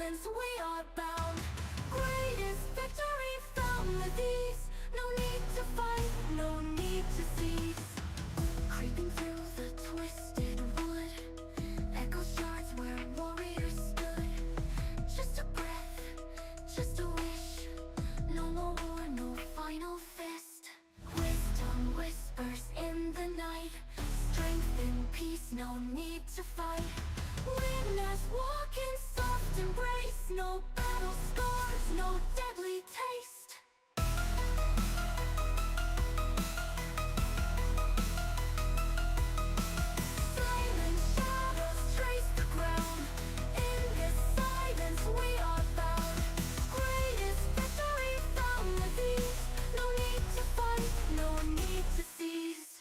silence we are bound. Greatest victory found with ease. No need to fight, no need to cease. Creeping through the twisted wood, echo shards where warriors stood. Just a breath, just a wish. No more war, no final fist. Wisdom whispers in the night. Strength and peace, no need to fight. Witness walk in soft embrace. No battle scars, no deadly taste. Silent shadows trace the ground. In this silence we are bound. Greatest victory found with ease. No need to fight, no need to cease.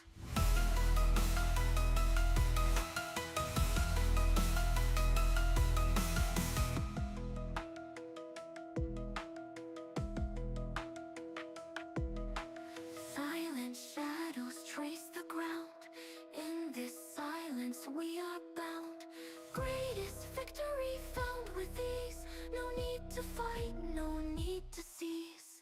Silent shadows trace the ground. In this silence we are bound. Greatest victory found with ease. No need to fight, no need to cease.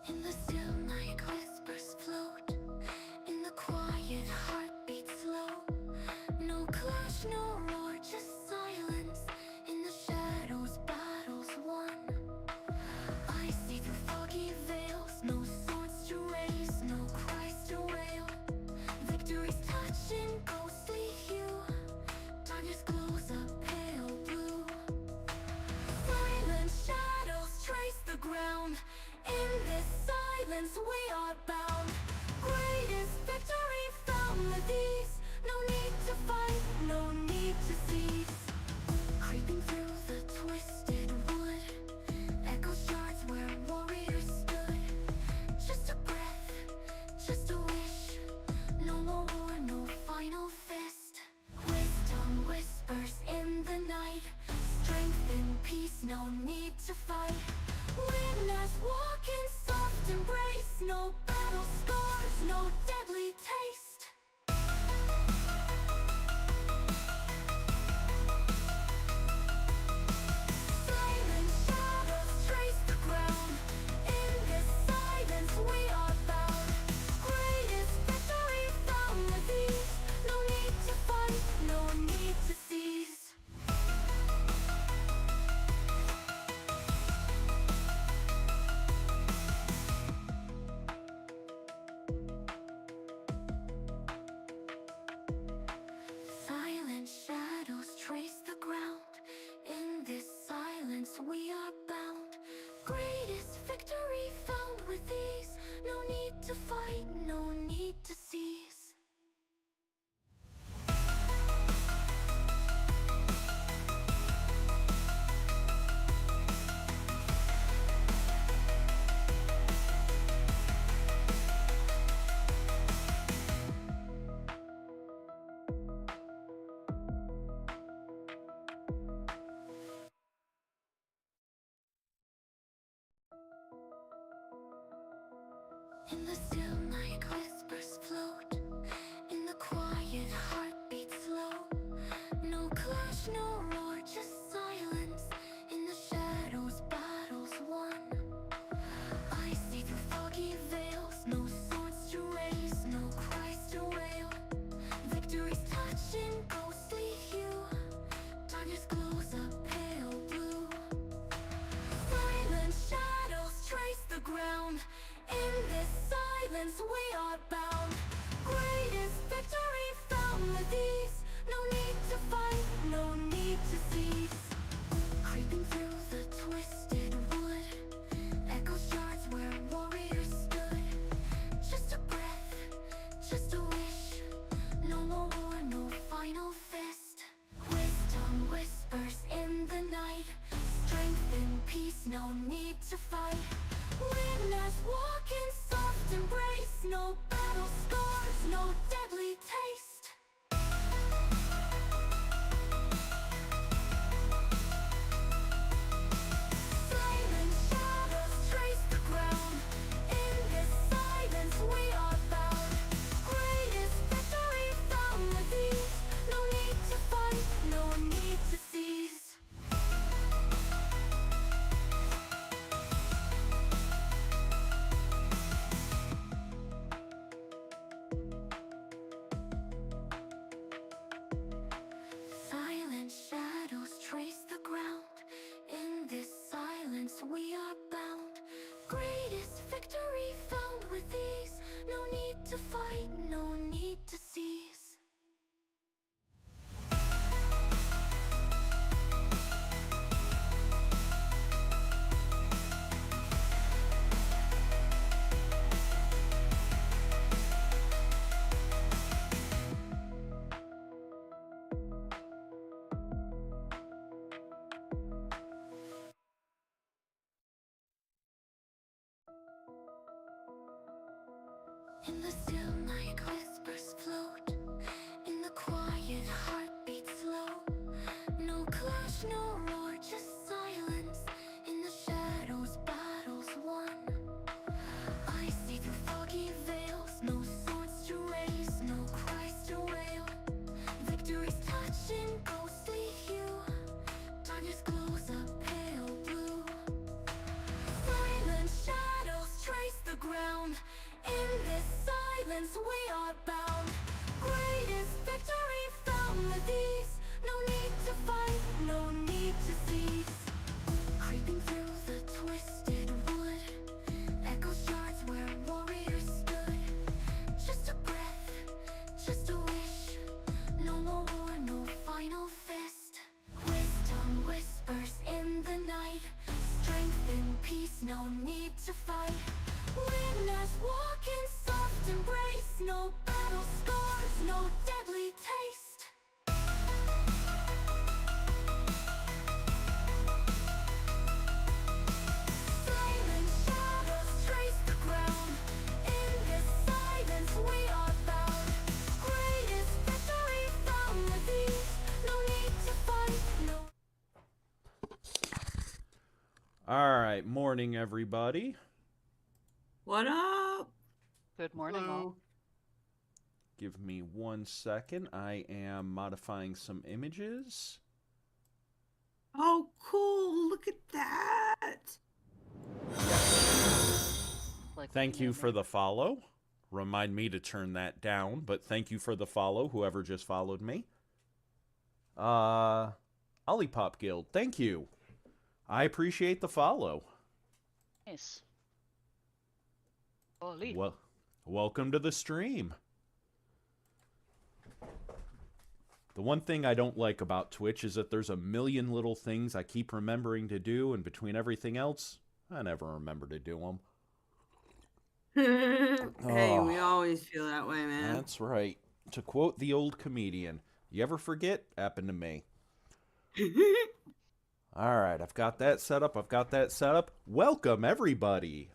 In the still night whispers float. In the quiet heartbeat slow. No clash, no roar, just silence. In the shadows battles won. I see through foggy veils. No swords to raise, no cries to wail. Victory's touch in ghostly hue. Darkness glows a pale blue. Silent shadows trace the ground. In this silence we are bound. Greatest victory found with ease. No need to fight, no need to cease. Creeping through the twisted wood, echo shards where warriors stood. Just a breath, just a wish. No more war, no final fist. Wisdom whispers in the night. Strength and peace, no need to fight. Witness walk in soft embrace. No battle scars, no deadly taste. Silent shadows trace the ground. In this silence we are bound. Greatest victory found with ease. No need to fight, no need to cease. Silent shadows trace the ground. In this silence we are bound. Greatest victory found with ease. No need to fight, no need to cease. In the still night whispers float. In the quiet heartbeat slow. No clash, no roar, just silence. In the shadows battles won. I see through foggy veils. No swords to raise, no cries to wail. Victory's touch in ghostly hue. Darkness glows a pale blue. Silent shadows trace the ground. In this silence we are bound. Greatest victory found with ease. No need to fight, no need to cease. Creeping through the twisted wood, echo shards where warriors stood. Just a breath, just a wish. No more war, no final fist. Wisdom whispers in the night. Strength and peace, no need to fight. Witness In the still night, whispers float. In the quiet, heartbeat slow. No clash, no roar, just silence. In the shadows, battles won. I see through foggy veils, no swords to raise, no cries to wail. Victory's touching ghostly hue. Darkness glows a pale blue. Silent shadows trace the ground. In this silence we are bound. Greatest victory found with ease. No need to fight, no need to cease. Creeping through the twisted wood, echoes shards where warriors stood. Just a breath, just a wish. No more war, no final fist. Wisdom whispers in the night. Strength and peace, no need to fight. Winners walk in soft embrace. No battle scars, no deadly taste. Silent shadows trace the ground. In this silence we are bound. Greatest victory found with ease. No need to fight, no. All right, morning, everybody. What up? Good morning, all. Give me 1 second. I am modifying some images. Oh, cool. Look at that. Like Thank you for the follow. Remind me to turn that down, but thank you for the follow, whoever just followed me. Olipop Guild, thank you. I appreciate the follow. Nice. Holy. Well, welcome to the stream. The one thing I don't like about Twitch is that there's a million little things I keep remembering to do, and between everything else, I never remember to do them. Hey, we always feel that way, man. That's right. To quote the old comedian, you ever forget? Happened to me. All right, I've got that set up. Welcome, everybody.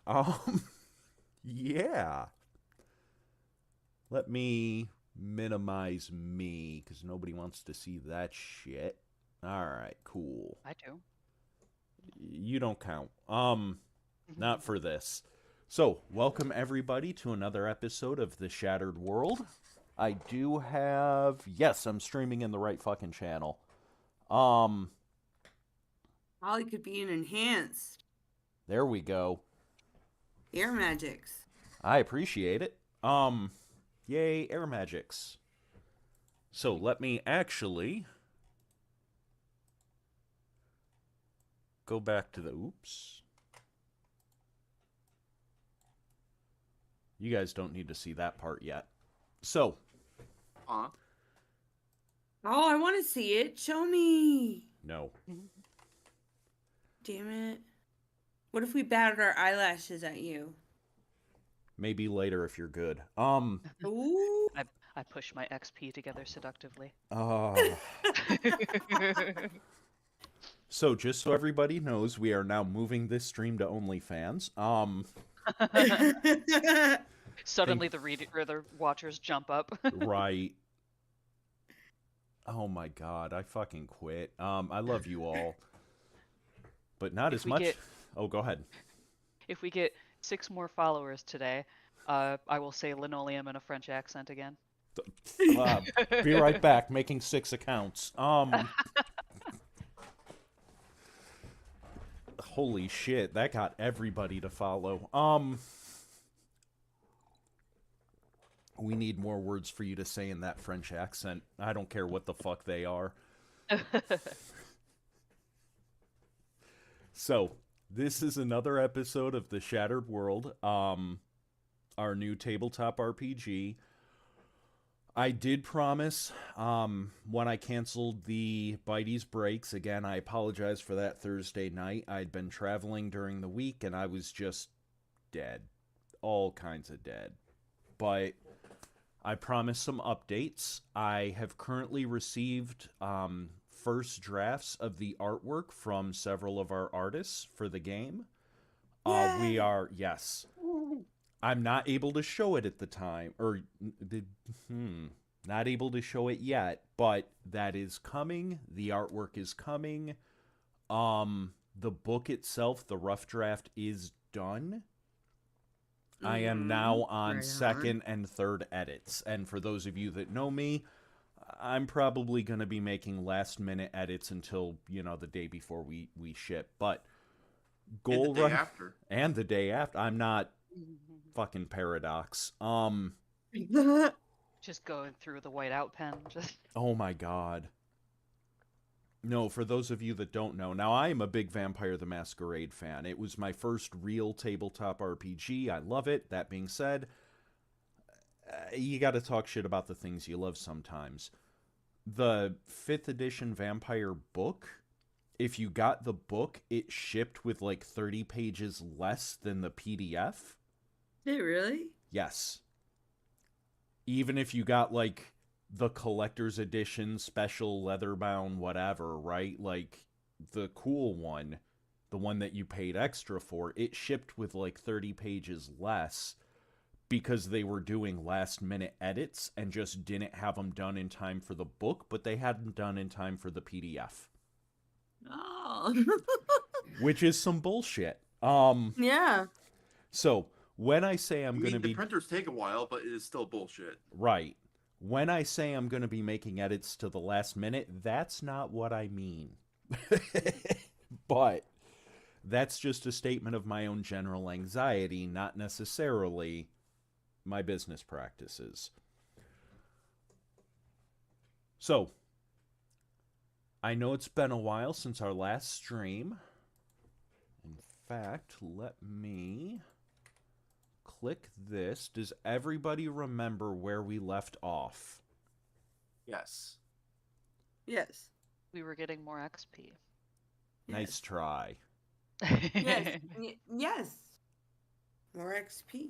Yeah. Let me minimize me, because nobody wants to see that shit. All right, cool. I do. You don't count. Not for this. So, welcome everybody to another episode of The Shattered World. I do have... Yes, I'm streaming in the right fucking channel. Holly could be an enhanced. There we go. Air magics. I appreciate it. Yay, air magics. So, let me actually... go back to the... Oops. You guys don't need to see that part yet. So. Oh, I want to see it. Show me. No. Damn it. What if we batted our eyelashes at you? Maybe later if you're good. Ooh. I push my XP together seductively. So, just so everybody knows, we are now moving this stream to OnlyFans. Suddenly the watchers jump up. Right. Oh my god, I fucking quit. I love you all. But not as much. Oh, go ahead. If we get 6 more followers today, I will say linoleum in a French accent again. Be right back, making 6 accounts. Holy shit, that got everybody to follow. We need more words for you to say in that French accent. I don't care what the fuck they are. So, this is another episode of The Shattered World, our new tabletop RPG. I did promise, when I canceled the Bitey's breaks, again, I apologize for that Thursday night. I'd been traveling during the week, and I was just dead. All kinds of dead. But I promised some updates. I have currently received first drafts of the artwork from several of our artists for the game. We are, yes. I'm not able to show it at the time, or not able to show it yet, but that is coming. The artwork is coming. The book itself, the rough draft, is done. I am now on Right second and third edits. And for those of you that know me, I'm probably going to be making last minute edits until, the day before we ship. But goal And the day after. and the day after. I'm not fucking Paradox. Just going through the whiteout pen. Just Oh my god. No, for those of you that don't know, now I am a big Vampire the Masquerade fan. It was my first real tabletop RPG. I love it. That being said, you got to talk shit about the things you love sometimes. The 5th edition Vampire book, if you got the book, it shipped with like 30 pages less than the PDF. Did it really? Yes. Even if you got like the collector's edition, special leather-bound, whatever, right? Like the cool one, the one that you paid extra for, it shipped with like 30 pages less because they were doing last-minute edits and just didn't have them done in time for the book, but they had them done in time for the PDF. Oh. Which is some bullshit. Yeah. So, when I say I'm I going to mean, the be... printers take a while, but it is still bullshit. Right. When I say I'm going to be making edits to the last minute, that's not what I mean. But that's just a statement of my own general anxiety, not necessarily my business practices. So, I know it's been a while since our last stream. In fact, let me click this. Does everybody remember where we left off? Yes. Yes. we were getting more XP. Nice try. Yes. Yes. More XP.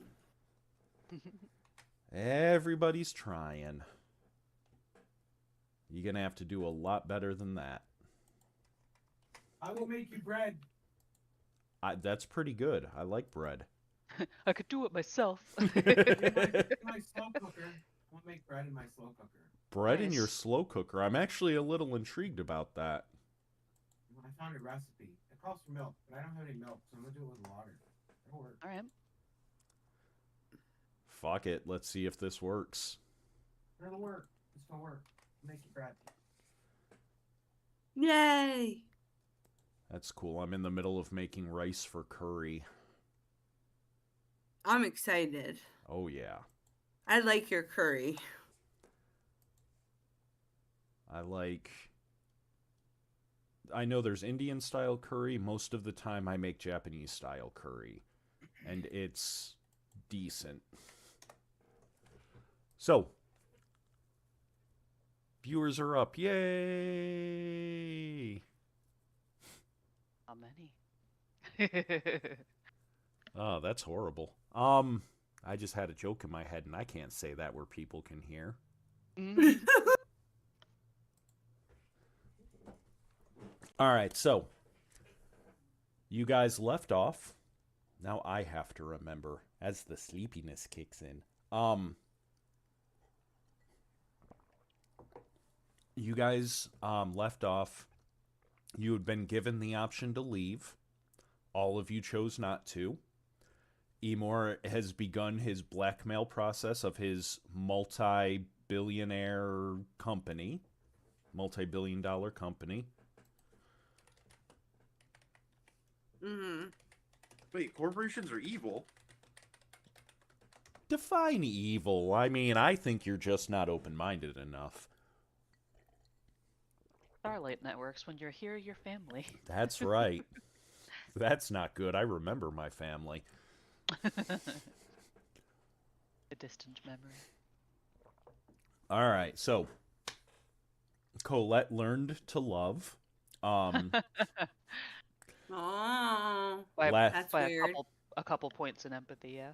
Everybody's trying. You're going to have to do a lot better than that. I will make you bread. That's pretty good. I like bread. I could do it myself. In my slow cooker. I'll make bread in my slow cooker. Bread in Nice. your slow cooker. I'm actually a little intrigued about that. I found a recipe. It calls for milk, but I don't have any milk, so I'm gonna do it with water. It'll work. All right. Fuck it. Let's see if this works. It'll work. It's gonna work. Make you bread. Yay. That's cool. I'm in the middle of making rice for curry. I'm excited. Oh, yeah. I like your curry. I know there's Indian style curry. Most of the time I make Japanese style curry. And it's decent. So, viewers are up. Yay! How many? Oh, that's horrible. I just had a joke in my head and I can't say that where people can hear. Mm. All right, so you guys left off. Now I have to remember as the sleepiness kicks in. You guys left off. You had been given the option to leave. All of you chose not to. Emor has begun his blackmail process of his multi-billion-dollar company. Mm-hmm. Wait, corporations are evil? Define evil. I mean, I think you're just not open-minded enough. Starlight Networks, when you're here, you're family. That's right. That's not good. I remember my family. A distant memory. All right, so Colette learned to love. Oh. By, That's by weird. a couple points in empathy, yeah.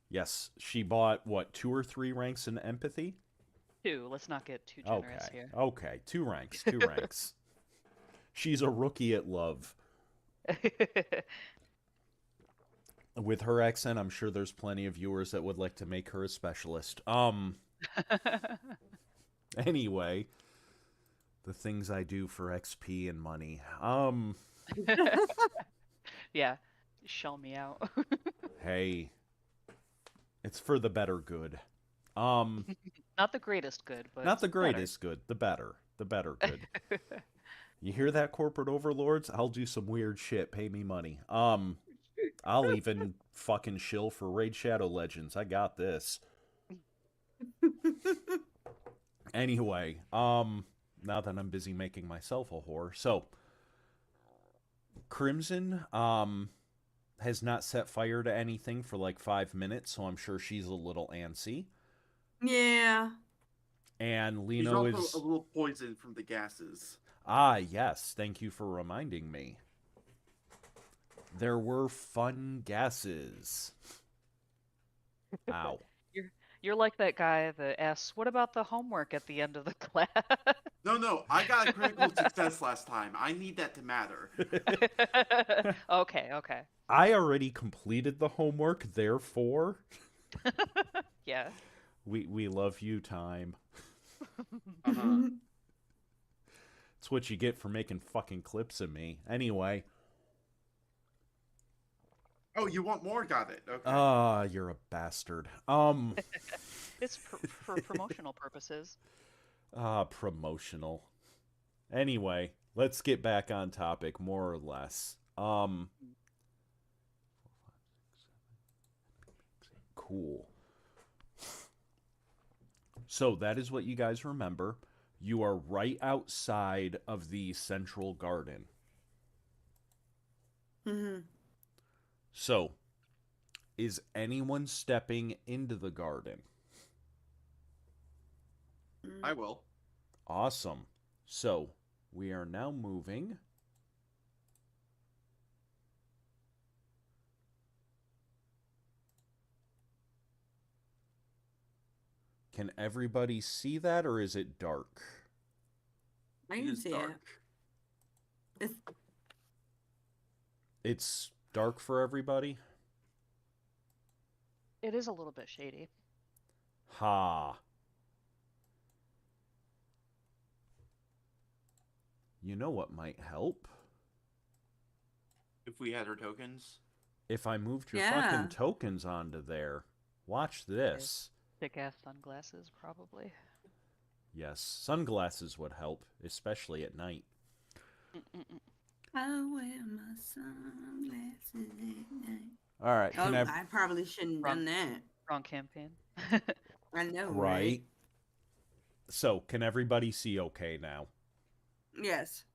Yes, she bought, what, 2 or 3 ranks in empathy? 2. Let's not get too generous Okay, here. okay, 2 ranks, 2 ranks. She's a rookie at love. with her accent, I'm sure there's plenty of viewers that would like to make her a specialist. Anyway, the things I do for XP and money. Yeah, shell me out. Hey, it's for the better good. Not the greatest good, but Not the better. greatest good, the better good. You hear that, corporate overlords? I'll do some weird shit. Pay me money. I'll even fucking shill for Raid Shadow Legends. I got this. Anyway, now that I'm busy making myself a whore. So, Crimson, has not set fire to anything for like 5 minutes, so I'm sure she's a little antsy. Yeah. And He's Lino also is... a little poisoned from the gases. Ah, yes. Thank you for reminding me. There were fun gases. Ow. You're like that guy that asks, "What about the homework at the end of the class?" No, I got a critical success last time. I need that to matter. Okay. I already completed the homework, therefore... Yeah. We love you, time. Uh-huh. It's what you get for making fucking clips of me. Anyway. Oh, you want more? Got it. Okay. Ah, you're a bastard. It's for promotional purposes. Promotional. Anyway, let's get back on topic, more or less. Cool. So that is what you guys remember. You are right outside of the central garden. Mm-hmm. So, is anyone stepping into the garden? I will. Awesome. So, we are now moving. Can everybody see that, or is it dark? I It can is see dark. it. It's dark for everybody? It is a little bit shady. Ha. You know what might help? If we had our tokens. If I moved your Yeah. fucking tokens onto there. Watch this. Thick ass sunglasses, probably. Yes, sunglasses would help, especially at night. I wear my sunglasses at night. All right, Oh, can I probably shouldn't have done that. Wrong campaign. I know, right? So, can everybody see okay now? Yes.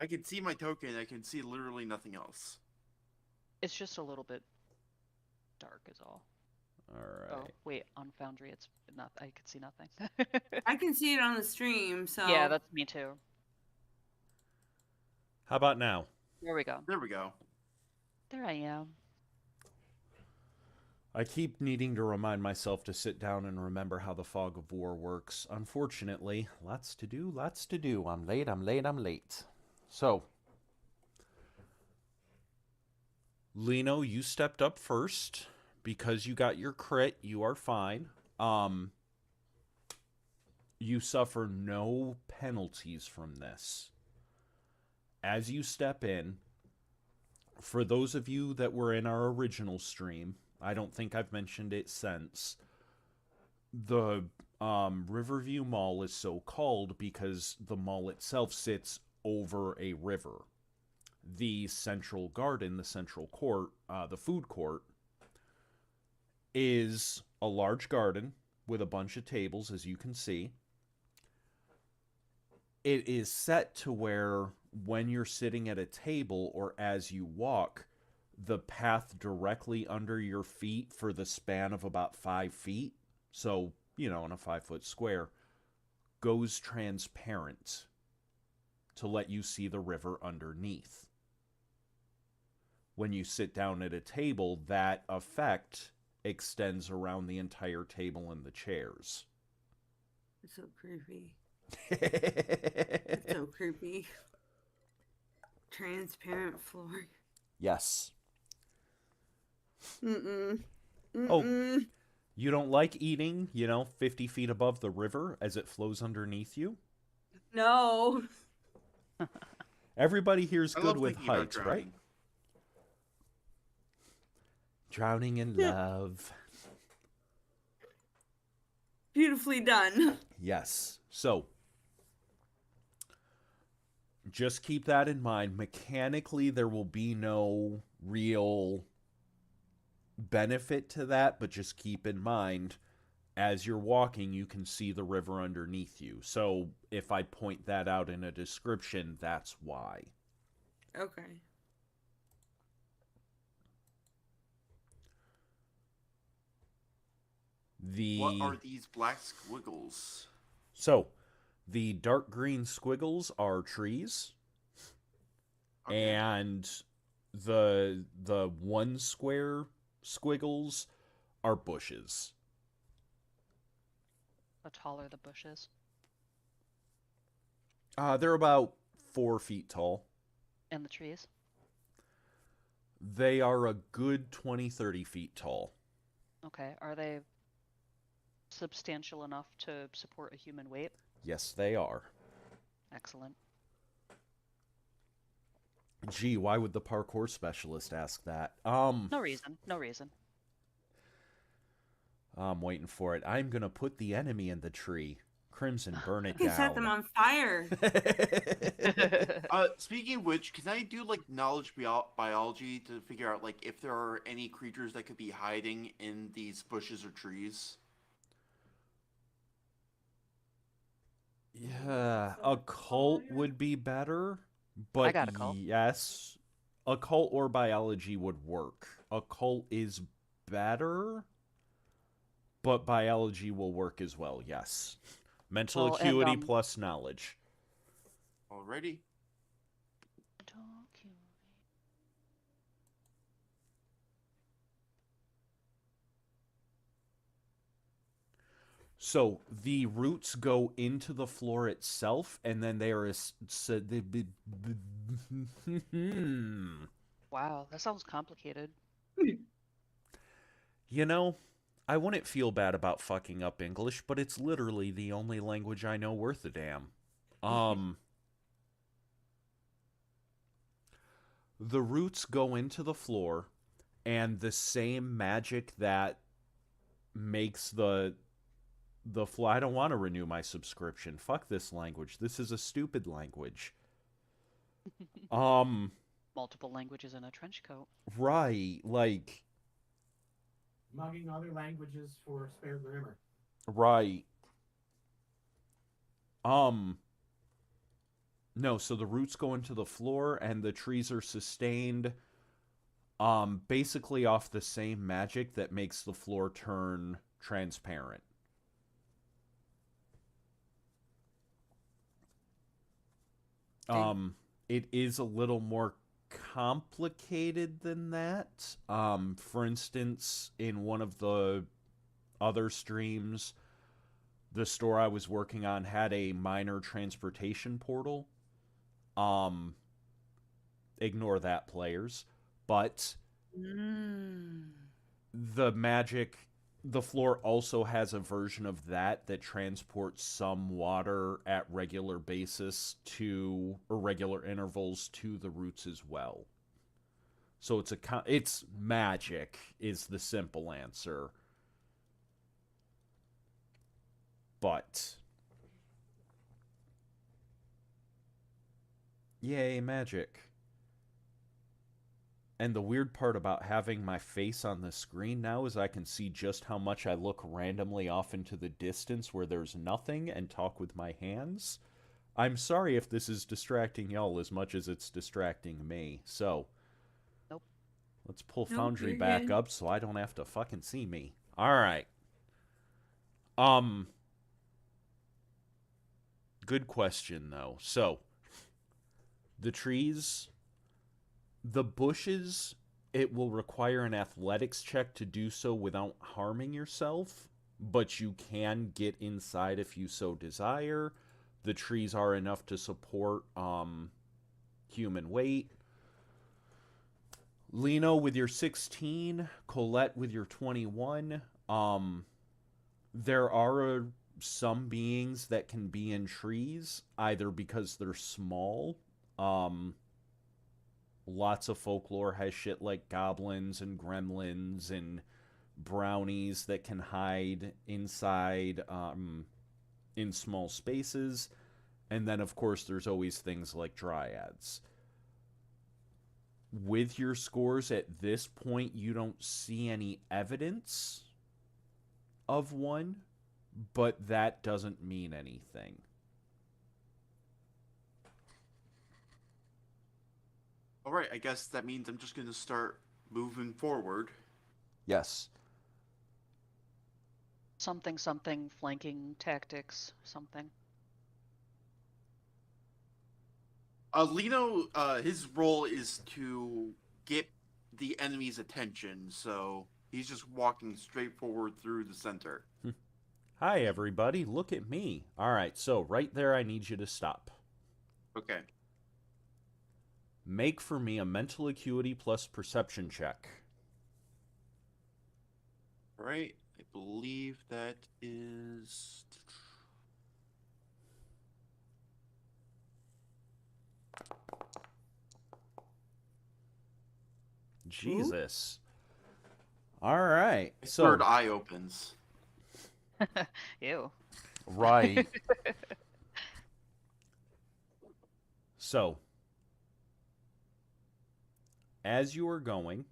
I can see my token. I can see literally nothing else. It's just a little bit dark, is all. All right. Oh, wait, on Foundry, it's not. I could see nothing. I can see it on the stream, so. Yeah, that's me too. How about now? There we go. There we go. There I am. I keep needing to remind myself to sit down and remember how the fog of war works. Unfortunately, lots to do, lots to do. I'm late. So, Lino, you stepped up first. Because you got your crit, you are fine. You suffer no penalties from this. As you step in, for those of you that were in our original stream, I don't think I've mentioned it since, the Riverview Mall is so called because the mall itself sits over a river. The central garden, the central court, the food court, is a large garden with a bunch of tables, as you can see. It is set to where when you're sitting at a table or as you walk, the path directly under your feet for the span of about 5 feet, so, in a 5-foot square, goes transparent to let you see the river underneath. When you sit down at a table, that effect extends around the entire table and the chairs. It's so creepy. It's so creepy. Transparent floor. Yes. Mm-mm. Oh. Mm-mm. You don't like eating, 50 feet above the river as it flows underneath you? No. Everybody here's I good love with thinking about heights, right? drowning. Drowning in Yeah. love. Beautifully done. Yes. So, just keep that in mind. Mechanically, there will be no real benefit to that, but just keep in mind as you're walking, you can see the river underneath you. So, if I point that out in a description, that's why. Okay. What are The these black squiggles? So, the dark green squiggles are trees, Okay. and the one square squiggles are bushes. How tall are the bushes? They're about 4 feet tall. And the trees? They are a good 20, 30 feet tall. Okay. Are they substantial enough to support a human weight? Yes, they are. Excellent. Gee, why would the parkour specialist ask that? No reason. No reason. I'm waiting for it. I'm gonna put the enemy in the tree. Crimson, burn I it can set them down. on fire. Speaking of which, can I do like knowledge biology to figure out like if there are any creatures that could be hiding in these bushes or trees? Yeah, occult would be better, but got occult. yes, occult or biology would work. Occult is better, but biology will work as well, yes. Mental Well, and acuity plus knowledge. Alrighty. So the roots go into the floor itself, and then they are Wow, that sounds complicated. You know, I wouldn't feel bad about fucking up English, but it's literally the only language I know worth a damn. The roots go into the floor, and the same magic that makes the floor. I don't want to renew my subscription. Fuck this language. This is a stupid language. Multiple languages in a trench coat. Right, like, Mugging other languages for spare grammar. right. No, so the roots go into the floor and the trees are sustained basically off the same magic that makes the floor turn transparent. It is a little more complicated than that. For instance, in one of the other streams, the store I was working on had a minor transportation portal. Ignore that, players. But the magic, the floor also has a version of that that transports some water at regular basis to, or regular intervals to the roots as well. So it's magic is the simple answer. But yay, magic. And the weird part about having my face on the screen now is I can see just how much I look randomly off into the distance where there's nothing and talk with my hands. I'm sorry if this is distracting y'all as much as it's distracting me. So, Nope. Let's pull Nope, Foundry you're back good. up so I don't have to fucking see me. Alright. Good question, though. So, the trees, the bushes, it will require an athletics check to do so without harming yourself, but you can get inside if you so desire. The trees are enough to support human weight. Lino with your 16, Colette with your 21. There are some beings that can be in trees, either because they're small. Lots of folklore has shit like goblins and gremlins and brownies that can hide inside in small spaces. And then, of course, there's always things like dryads. With your scores at this point, you don't see any evidence of one, but that doesn't mean anything. All right, I guess that means I'm just going to start moving forward. Yes. Something, something, flanking tactics, something. Lino, his role is to get the enemy's attention, so he's just walking straight forward through the center. Hi, everybody. Look at me. All right, so right there, I need you to stop. Okay. Make for me a mental acuity plus perception check. All right. I believe that is... Jesus. All right. My So third eye opens. Ew. right. So as you are going,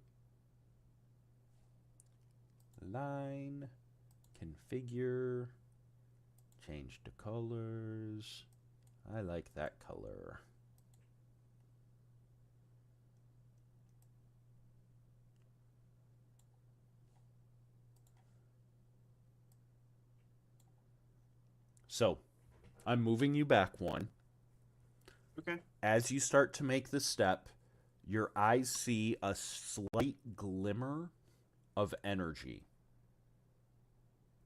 line, configure, change the colors. I like that color. So, I'm moving you back one. Okay. As you start to make the step, your eyes see a slight glimmer of energy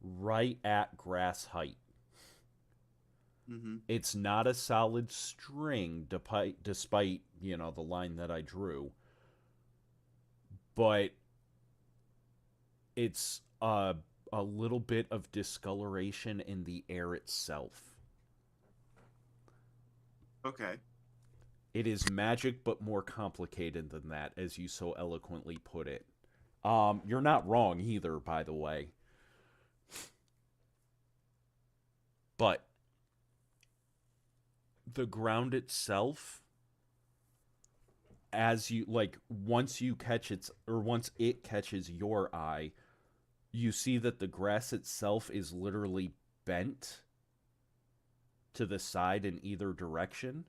right at grass height. Mm-hmm. It's not a solid string, despite the line that I drew, but it's a little bit of discoloration in the air itself. Okay. It is magic, but more complicated than that, as you so eloquently put it. You're not wrong either, by the way. But the ground itself, as you once it catches your eye, you see that the grass itself is literally bent to the side in either direction,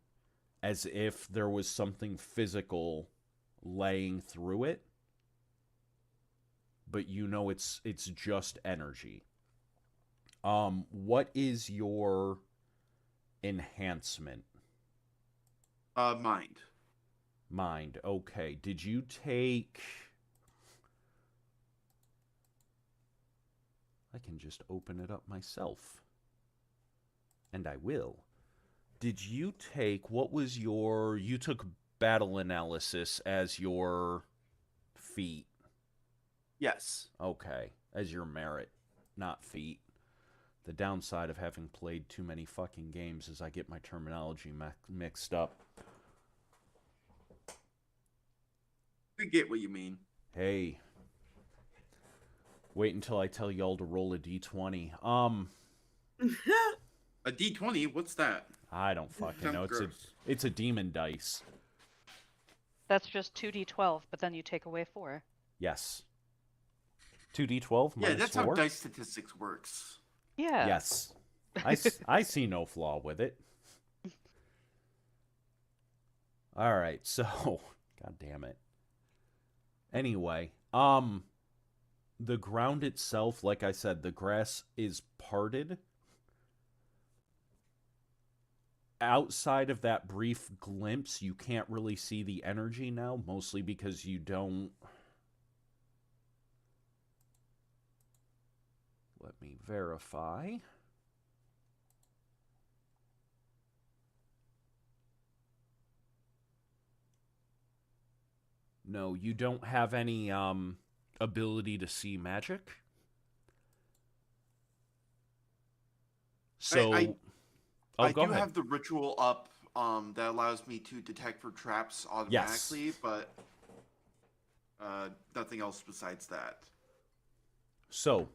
as if there was something physical laying through it. But it's just energy. What is your enhancement? Mind. Mind. Okay. Did you take... I can just open it up myself. And I will. Did you take... You took battle analysis as your feat. Yes. Okay. As your merit, not feat. The downside of having played too many fucking games is I get my terminology mixed up. I get what you mean. Hey. Wait until I tell y'all to roll a d20. A D20? What's that? I don't fucking know. Sounds gross. It's a demon dice. That's just 2d12, but then you take away 4. Yes. 2d12 Yeah, minus that's 4? how dice statistics works. Yeah. Yes. I see no flaw with it. All right, so... God damn it. Anyway, the ground itself, like I said, the grass is parted. Outside of that brief glimpse, you can't really see the energy now, mostly because you don't... Let me verify. No, you don't have any ability to see magic. So, I go do ahead. have the ritual up that allows me to detect for traps Yes. automatically, but nothing else besides that. So,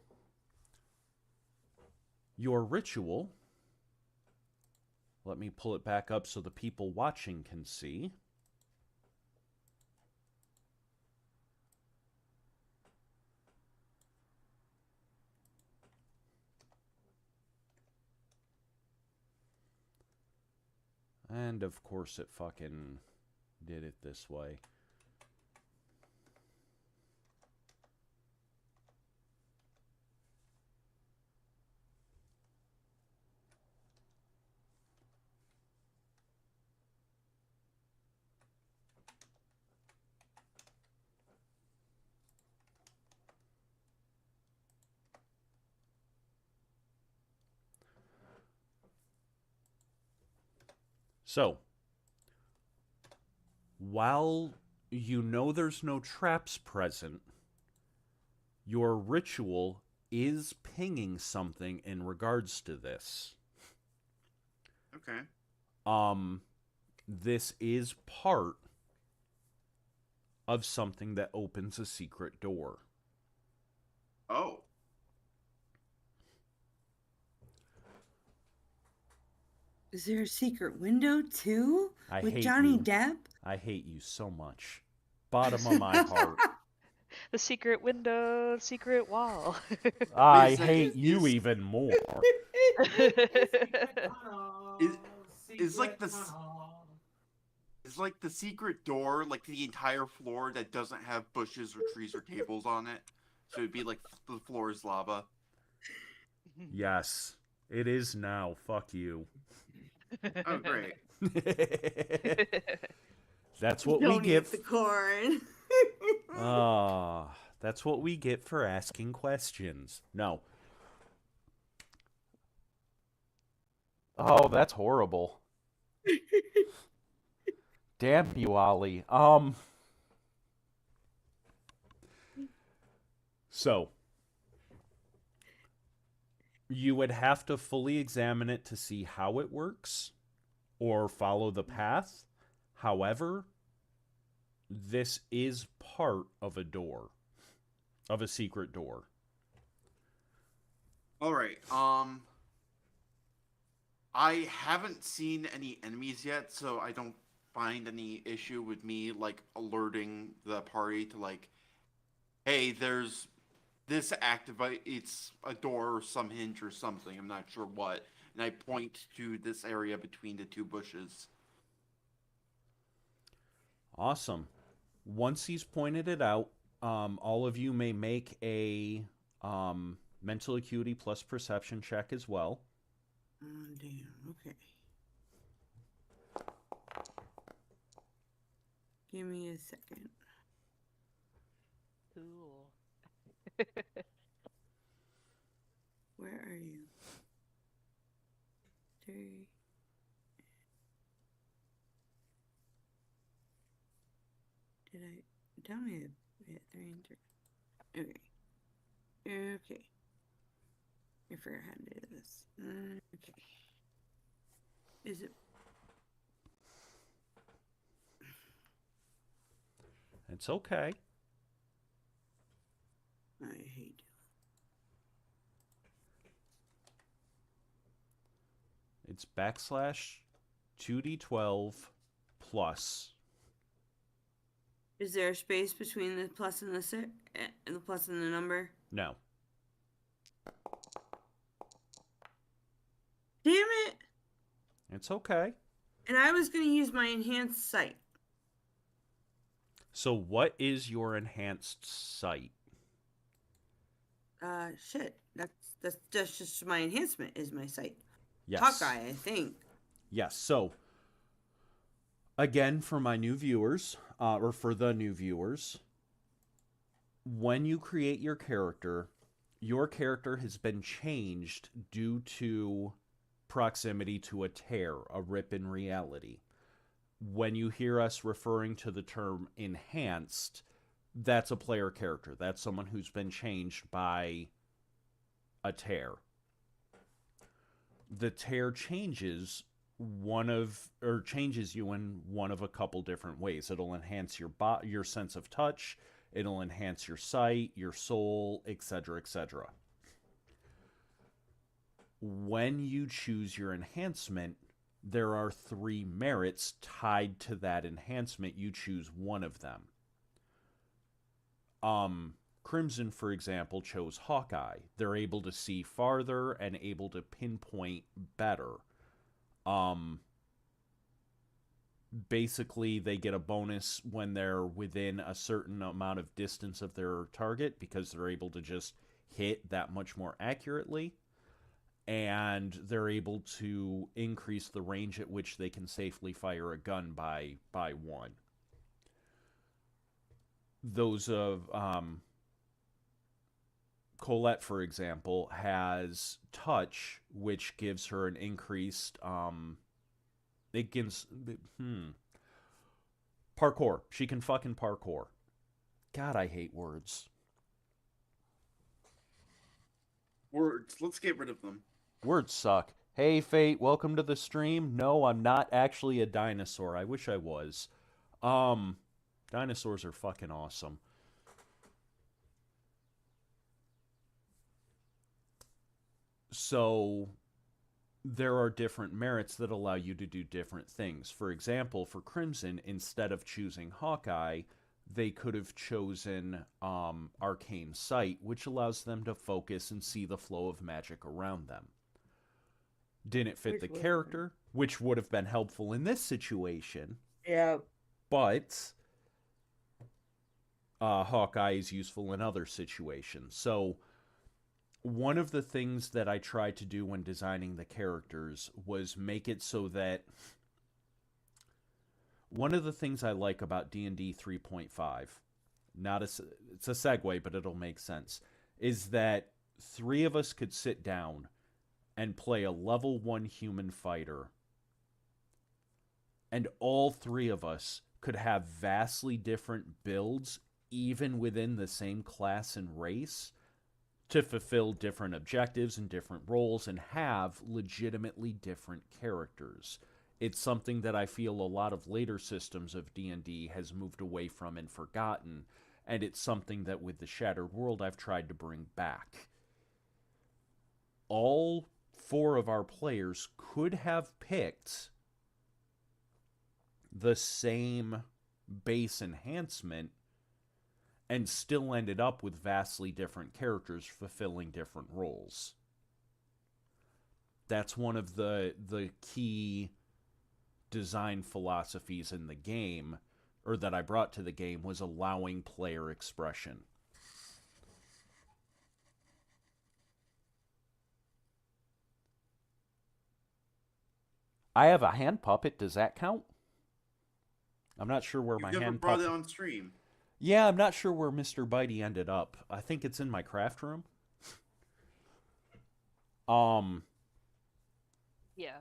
your ritual, let me pull it back up so the people watching can see. And of course it fucking did it this way. So, while you know there's no traps present, your ritual is pinging something in regards to this. Okay. This is part of something that opens a secret door. Oh. Is there a secret window too? I With hate Johnny you. Depp? I hate you so much. Bottom of my heart. The secret window, secret wall. I Is that- hate you is- even more. Secret tunnel, is like secret the s- tunnel. Is like the secret door, like the entire floor that doesn't have bushes or trees or tables on it. So it'd be like the floor is lava. Yes, it is now. Fuck you. Oh, great. That's what we Don't get. eat the corn. Ah, that's what we get for asking questions. No. Oh, that's horrible. Damn you, Ollie. So, you would have to fully examine it to see how it works or follow the path. However, this is part of a door, of a secret door. All right. I haven't seen any enemies yet, so I don't find any issue with me like alerting the party to like, hey, there's this activates a door or some hinge or something. I'm not sure what, and I point to this area between the two bushes. Awesome. Once he's pointed it out, all of you may make a mental acuity plus perception check as well. Oh, damn. Okay. Give me a second. Cool. Where are you? 3. Did I tell me I hit 3 and 3? Okay. Okay. I forgot how to do this. Okay. Is it? It's okay. I hate. It's backslash 2d12 plus. Is there a space between the plus and the plus and the number? No. Damn it! It's okay. And I was gonna use my enhanced sight. So what is your enhanced sight? Shit. That's just my enhancement is my sight. Yes. Hawkeye, I think. Yes. So again, for my new viewers, or for the new viewers, when you create your character has been changed due to proximity to a tear, a rip in reality. when you hear us referring to the term enhanced, that's a player character. That's someone who's been changed by a tear. The tear changes changes you in one of a couple different ways. It'll enhance your sense of touch, it'll enhance your sight, your soul, etc., etc. When you choose your enhancement, there are 3 merits tied to that enhancement. You choose one of them. Crimson, for example, chose Hawkeye. They're able to see farther and able to pinpoint better. Basically, they get a bonus when they're within a certain amount of distance of their target because they're able to just hit that much more accurately. And they're able to increase the range at which they can safely fire a gun by 1. Those of Colette, for example, has touch, which gives her an increased it gives parkour. She can fucking parkour. God, I hate words. Words. Let's get rid of them. Words suck. Hey, Fate, welcome to the stream. No, I'm not actually a dinosaur. I wish I was. Dinosaurs are fucking awesome. So, there are different merits that allow you to do different things. For example, for Crimson, instead of choosing Hawkeye, they could have chosen Arcane Sight, which allows them to focus and see the flow of magic around them. Didn't fit the character, which would have been helpful in this situation. Yeah. But Hawkeye is useful in other situations. So one of the things that I tried to do when designing the characters was make it so that one of the things I like about D&D 3.5, it's a segue, but it'll make sense, is that 3 of us could sit down and play a level 1 human fighter, and all 3 of us could have vastly different builds, even within the same class and race, to fulfill different objectives and different roles and have legitimately different characters. It's something that I feel a lot of later systems of D&D has moved away from and forgotten, and it's something that with the Shattered World I've tried to bring back. All 4 of our players could have picked the same base enhancement and still ended up with vastly different characters fulfilling different roles. That's one of the key design philosophies in the game, or that I brought to the game, was allowing player expression. I have a hand puppet. Does that count? I'm not sure where my You've never hand brought puppet... it on stream. Yeah, I'm not sure where Mr. Bitey ended up. I think it's in my craft room. Yeah.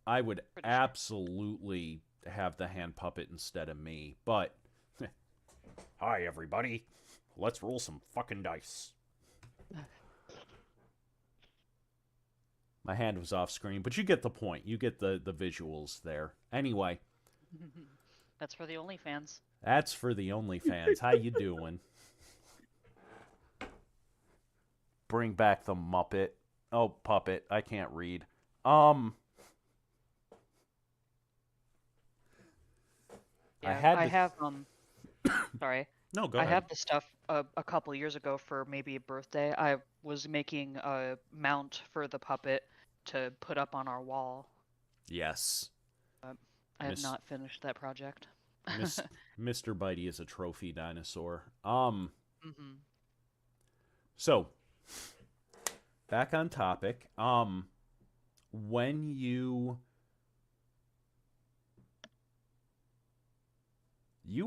I would Pretty sure. absolutely have the hand puppet instead of me, but... Hi, everybody. Let's roll some fucking dice. My hand was off screen, but you get the point. You get the visuals there. Anyway. That's for the OnlyFans. That's for the OnlyFans. How you doing? Bring back the Muppet. Oh, puppet. I can't read. Yeah, I have sorry. No, go I ahead. have the stuff a couple years ago for maybe a birthday. I was making a mount for the puppet to put up on our wall. Yes. I have not finished that project. Mr. Bitey is a trophy dinosaur. Mm-hmm. So, back on topic. When you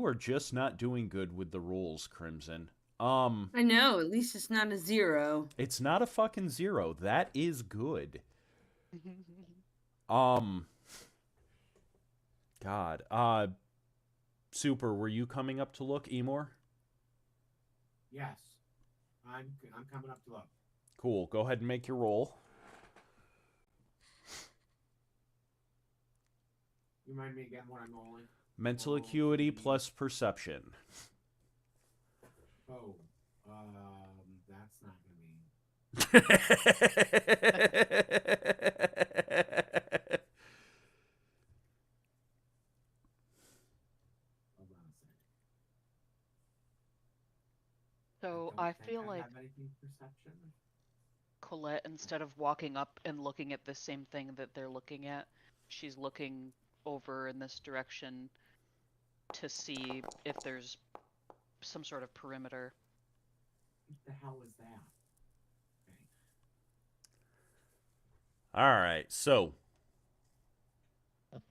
are just not doing good with the rules, Crimson. I know, at least it's not a 0. It's not a fucking 0. That is good. God. Super, were you coming up to look, Emor? Yes. I'm coming up to look. Cool. Go ahead and make your roll. You remind me again what I'm rolling? Mental Oh, acuity geez. plus perception. Oh, that's not gonna be. Hold on a second. So don't I think feel I like have anything perception. Colette, instead of walking up and looking at the same thing that they're looking at, she's looking over in this direction to see if there's some sort of perimeter. What the hell is that? Okay. All right, so let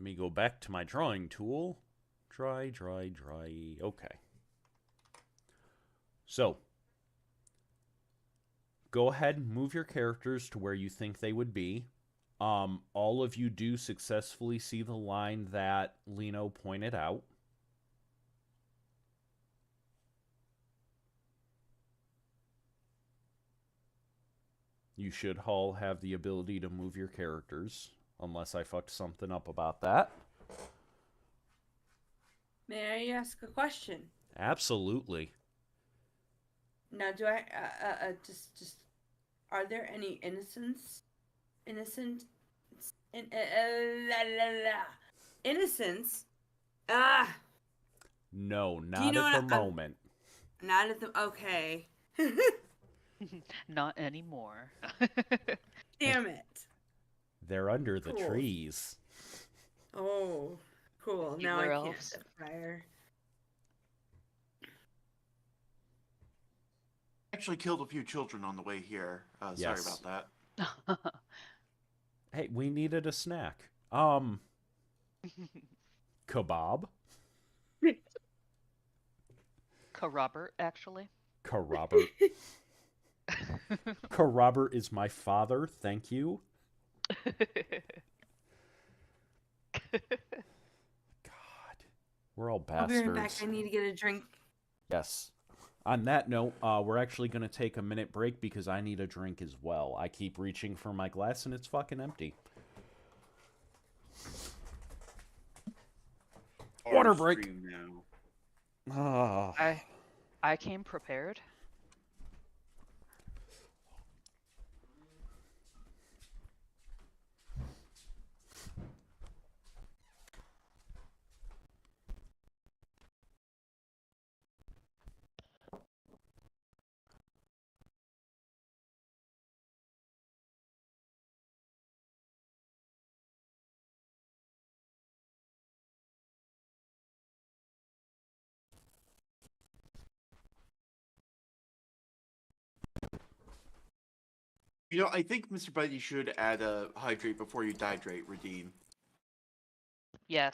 me go back to my drawing tool. Dry. Okay. So, go ahead and move your characters to where you think they would be. All of you do successfully see the line that Lino pointed out. You should all have the ability to move your characters, unless I fucked something up about that. May I ask a question? Absolutely. Now, do I just are there any innocent innocents? Ah, No, do you not know at the what I'm moment. not at the okay. Not anymore. Damn it. They're under the Cool. trees. Oh, cool. See Now I where can't else? set fire. Actually killed a few children on the way here. Sorry Yes. about that. Hey, we needed a snack. Kebab? Robert, actually. Robert. Robert is my father, thank you. God. We're all I'll be bastards. right back. I need to get a drink. Yes. On that note, we're actually going to take a minute break because I need a drink as well. I keep reaching for my glass and it's fucking empty. Water break. Now. Ah. I came prepared. You know, I think Mr. Buddy should add a hydrate before you dihydrate, redeem. Yes.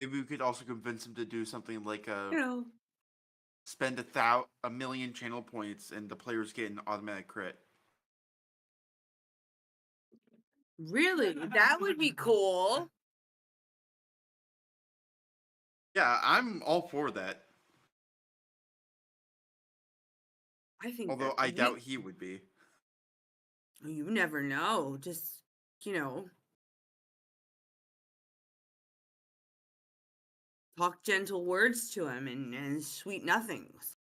Maybe we could also convince him to do something like You know, spend a million channel points and the players get an automatic crit. really, that would be cool. Yeah, I'm all for that. I think. Although that I you- doubt he would be. You never know. Just talk gentle words to him and sweet nothings.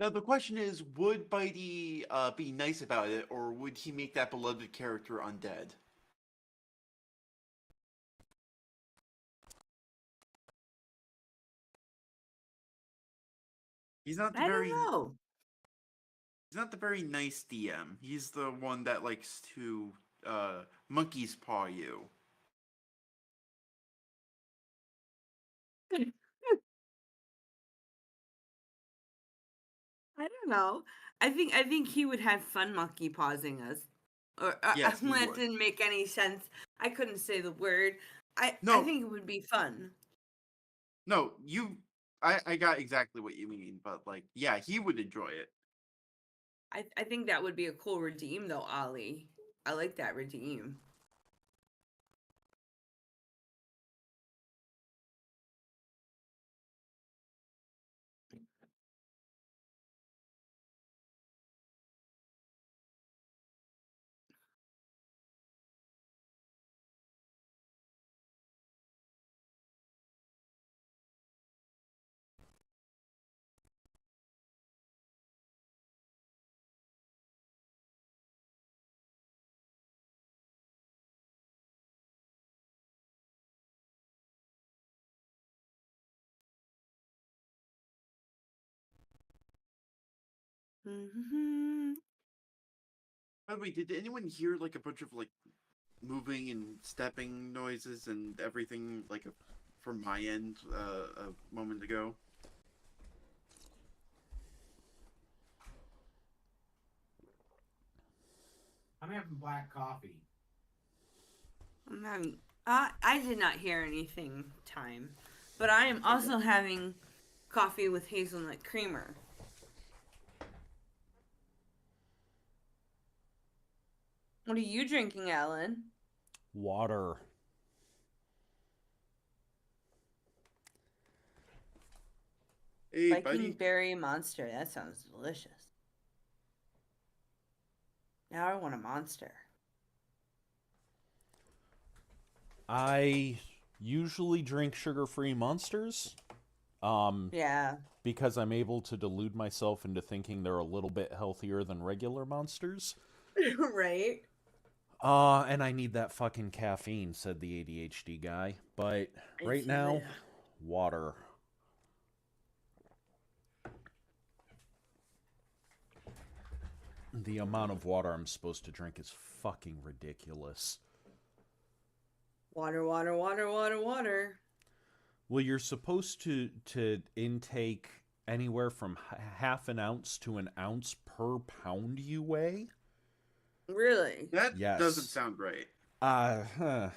Now the question is, would Bitey be nice about it, or would he make that beloved character undead? He's not the I very don't know. he's not the very nice DM. He's the one that likes to monkey's paw you. I don't know. I think he would have fun monkey pawsing us. Or Yes, he that would. didn't make any sense. I couldn't say the word. I No. think it would be fun. No, I got exactly what you mean, but like, yeah, he would enjoy it. I think that would be a cool redeem though, Ollie. I like that redeem. Mm-hmm. By the way, did anyone hear like a bunch of like moving and stepping noises and everything like from my end a moment ago? I'm having black coffee. I'm having. I did not hear anything, time, but I am also having coffee with hazelnut creamer. What are you drinking, Alan? Water. Hey, Viking buddy. berry monster. That sounds delicious. Now I want a monster. I usually drink sugar-free Monsters. Yeah. Because I'm able to delude myself into thinking they're a little bit healthier than regular Monsters. Right. And I need that fucking caffeine, said the ADHD guy. But I right feel now, ya. water. The amount of water I'm supposed to drink is fucking ridiculous. Water, water, water, water, water. Well, you're supposed to intake anywhere from half an ounce to an ounce per pound you weigh. Really? That doesn't Yes. sound right. Huh.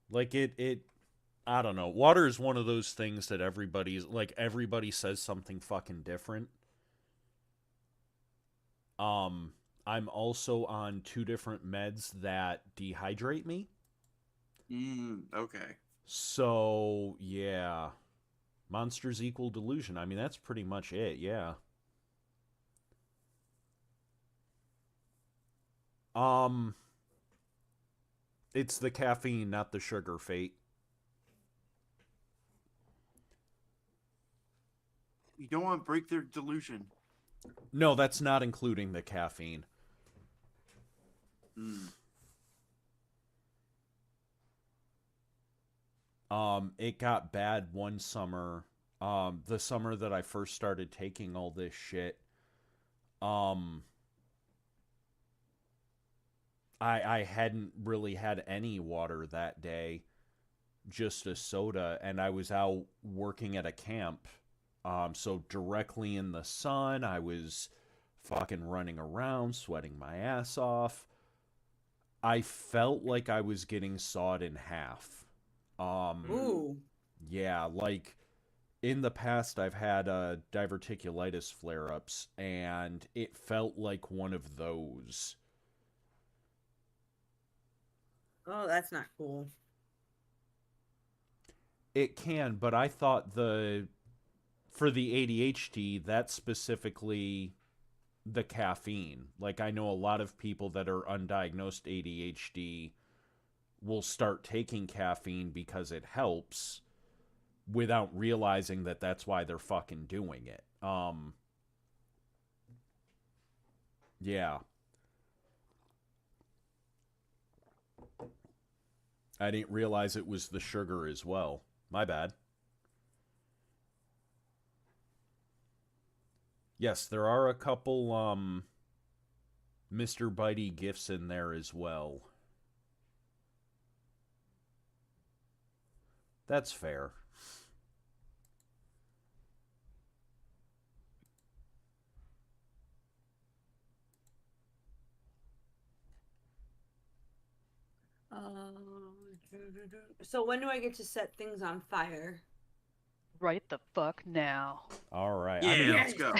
Like it I don't know. Water is one of those things that everybody says something fucking different. I'm also on 2 different meds that dehydrate me. Okay. So, yeah. Monsters equal delusion. I mean, that's pretty much it, yeah. Um, it's the caffeine, not the sugar, Fate. You don't want to break their delusion. No, that's not including the caffeine. Mm. It got bad one summer. The summer that I first started taking all this shit. Um, I hadn't really had any water that day, just a soda, and I was out working at a camp. So directly in the sun, I was fucking running around, sweating my ass off. I felt like I was getting sawed in half. Ooh. Yeah, like in the past, I've had diverticulitis flare ups, and it felt like one of those. Oh, that's not cool. It can, but I thought for the ADHD, that's specifically the caffeine. Like, I know a lot of people that are undiagnosed ADHD will start taking caffeine because it helps without realizing that that's why they're fucking doing it. Yeah. I didn't realize it was the sugar as well. My bad. Yes, there are a couple Mr. Bitey gifts in there as well. That's fair. So when do I get to set things on fire? Right the fuck now. All right. Yeah, I mean, let's go.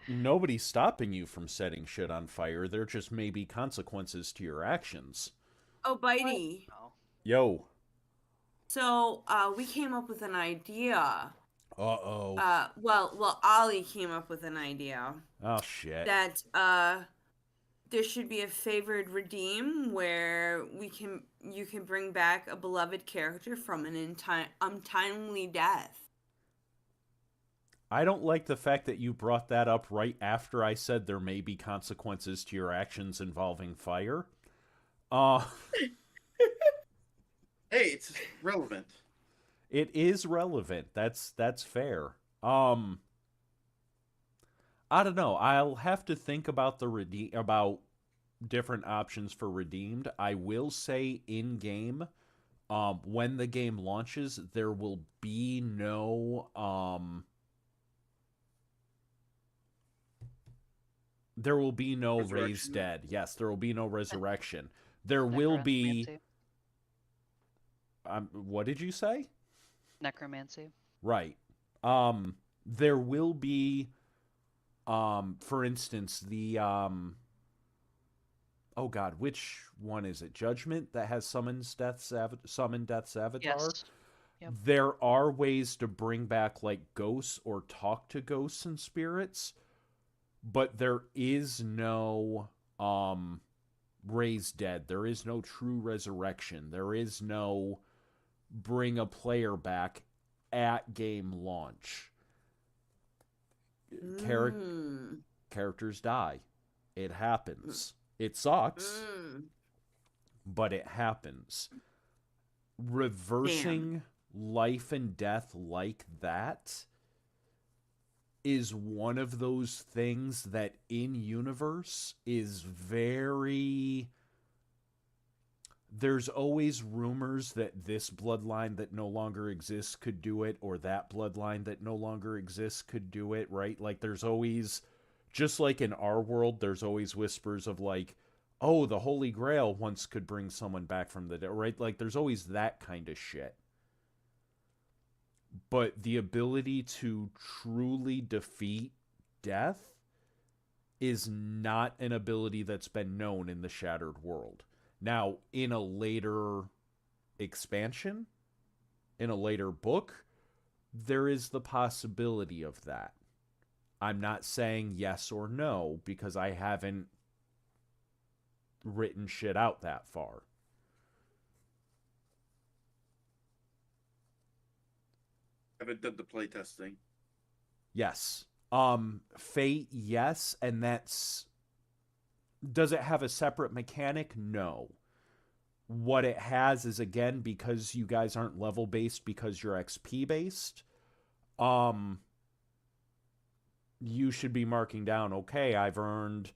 nobody's stopping you from setting shit on fire. There just may be consequences to your actions. Oh, Bitey. Oh. Yo. So we came up with an idea. Uh-oh. Well, Ollie came up with an idea Oh, shit. that there should be a favored redeem where you can bring back a beloved character from an untimely death. I don't like the fact that you brought that up right after I said there may be consequences to your actions involving fire. Hey, it's relevant. It is relevant. That's fair. I don't know. I'll have to think about about different options for redeemed. I will say in game, when the game launches, there will be no raised dead. Yes, there will be no resurrection. There will be. What did you say? Necromancy. Right. There will be, for instance, the oh god, which one is it? Judgment that has Summon Death's Avatar. Yes. Yep. There are ways to bring back like ghosts or talk to ghosts and spirits, but there is no raised dead. There is no true resurrection. There is no bring a player back at game launch. Characters die. It happens. It sucks, but it happens. Reversing life and death like that is one of those things that in universe is very... There's always rumors that this bloodline that no longer exists could do it, or that bloodline that no longer exists could do it, right? Like, there's always, just like in our world, there's always whispers of like, oh, the Holy Grail once could bring someone back from the dead, right? Like, there's always that kind of shit. But the ability to truly defeat death is not an ability that's been known in the Shattered World. Now, in a later expansion, in a later book, there is the possibility of that. I'm not saying yes or no, because I haven't written shit out that far. Haven't done the playtesting. Yes. Fate, yes, and that's... Does it have a separate mechanic? No. What it has is, again, because you guys aren't level-based, because you're XP-based, you should be marking down, okay, I've earned...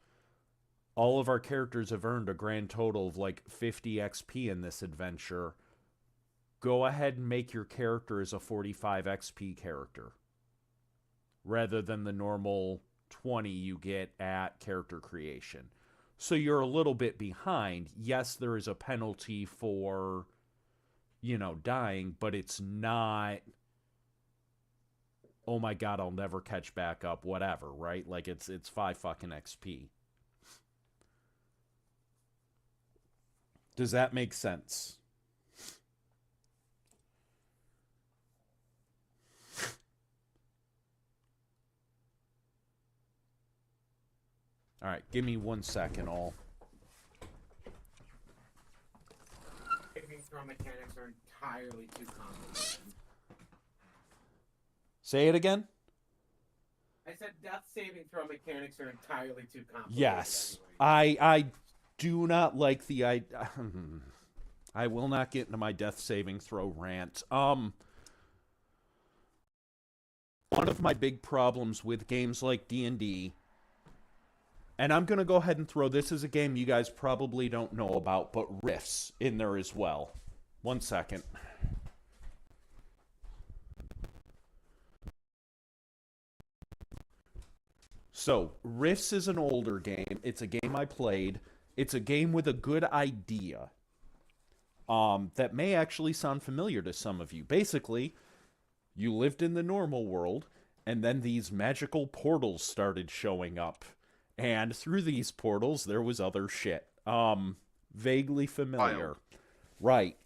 All of our characters have earned a grand total of, like, 50 XP in this adventure. Go ahead and make your character as a 45 XP character, rather than the normal 20 you get at character creation. So you're a little bit behind. Yes, there is a penalty for, you know, dying, but it's not, oh my god, I'll never catch back up, whatever, right? Like, it's 5 fucking XP. Does that make sense? All right, give me 1 second, all. Saving throw mechanics are entirely too complicated. Say it again? I said death saving throw mechanics are entirely too complicated. Yes. Anyway. I do not like the I will not get into my death saving throw rant. One of my big problems with games like D&D, and I'm going to go ahead and throw this as a game you guys probably don't know about, but Rifts in there as well. 1 second. So, Rifts is an older game. It's a game I played. It's a game with a good idea. That may actually sound familiar to some of you. Basically, you lived in the normal world, and then these magical portals started showing up. And through these portals, there was other shit. Vaguely familiar. Right.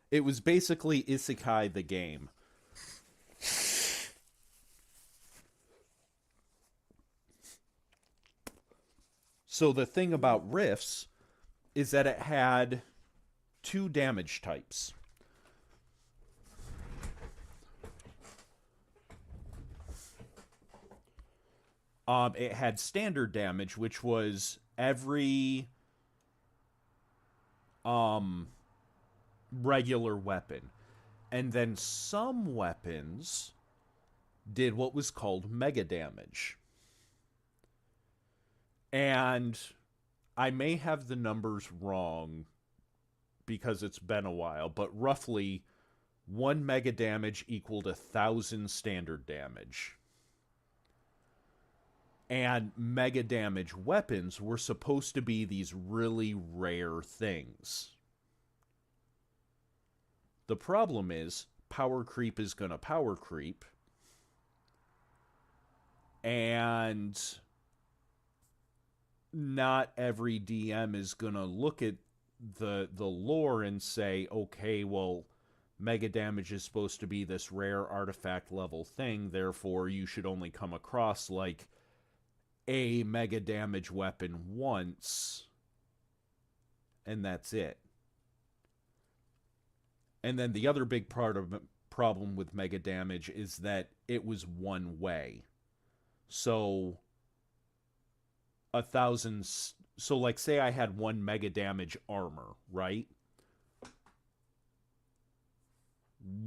It was basically Isekai the game. So the thing about Rifts is that it had 2 damage types. It had standard damage, which was every regular weapon. And then some weapons did what was called mega damage. And I may have the numbers wrong because it's been a while, but roughly 1 mega damage equaled 1,000 standard damage. And mega damage weapons were supposed to be these really rare things. The problem is, power creep is going to power creep. And not every DM is going to look at the lore and say, okay, well, mega damage is supposed to be this rare artifact level thing, therefore you should only come across like a mega damage weapon once, and that's it. And then the other big problem with mega damage is that it was one way. So 1,000. So, like, say I had 1 mega damage armor, right?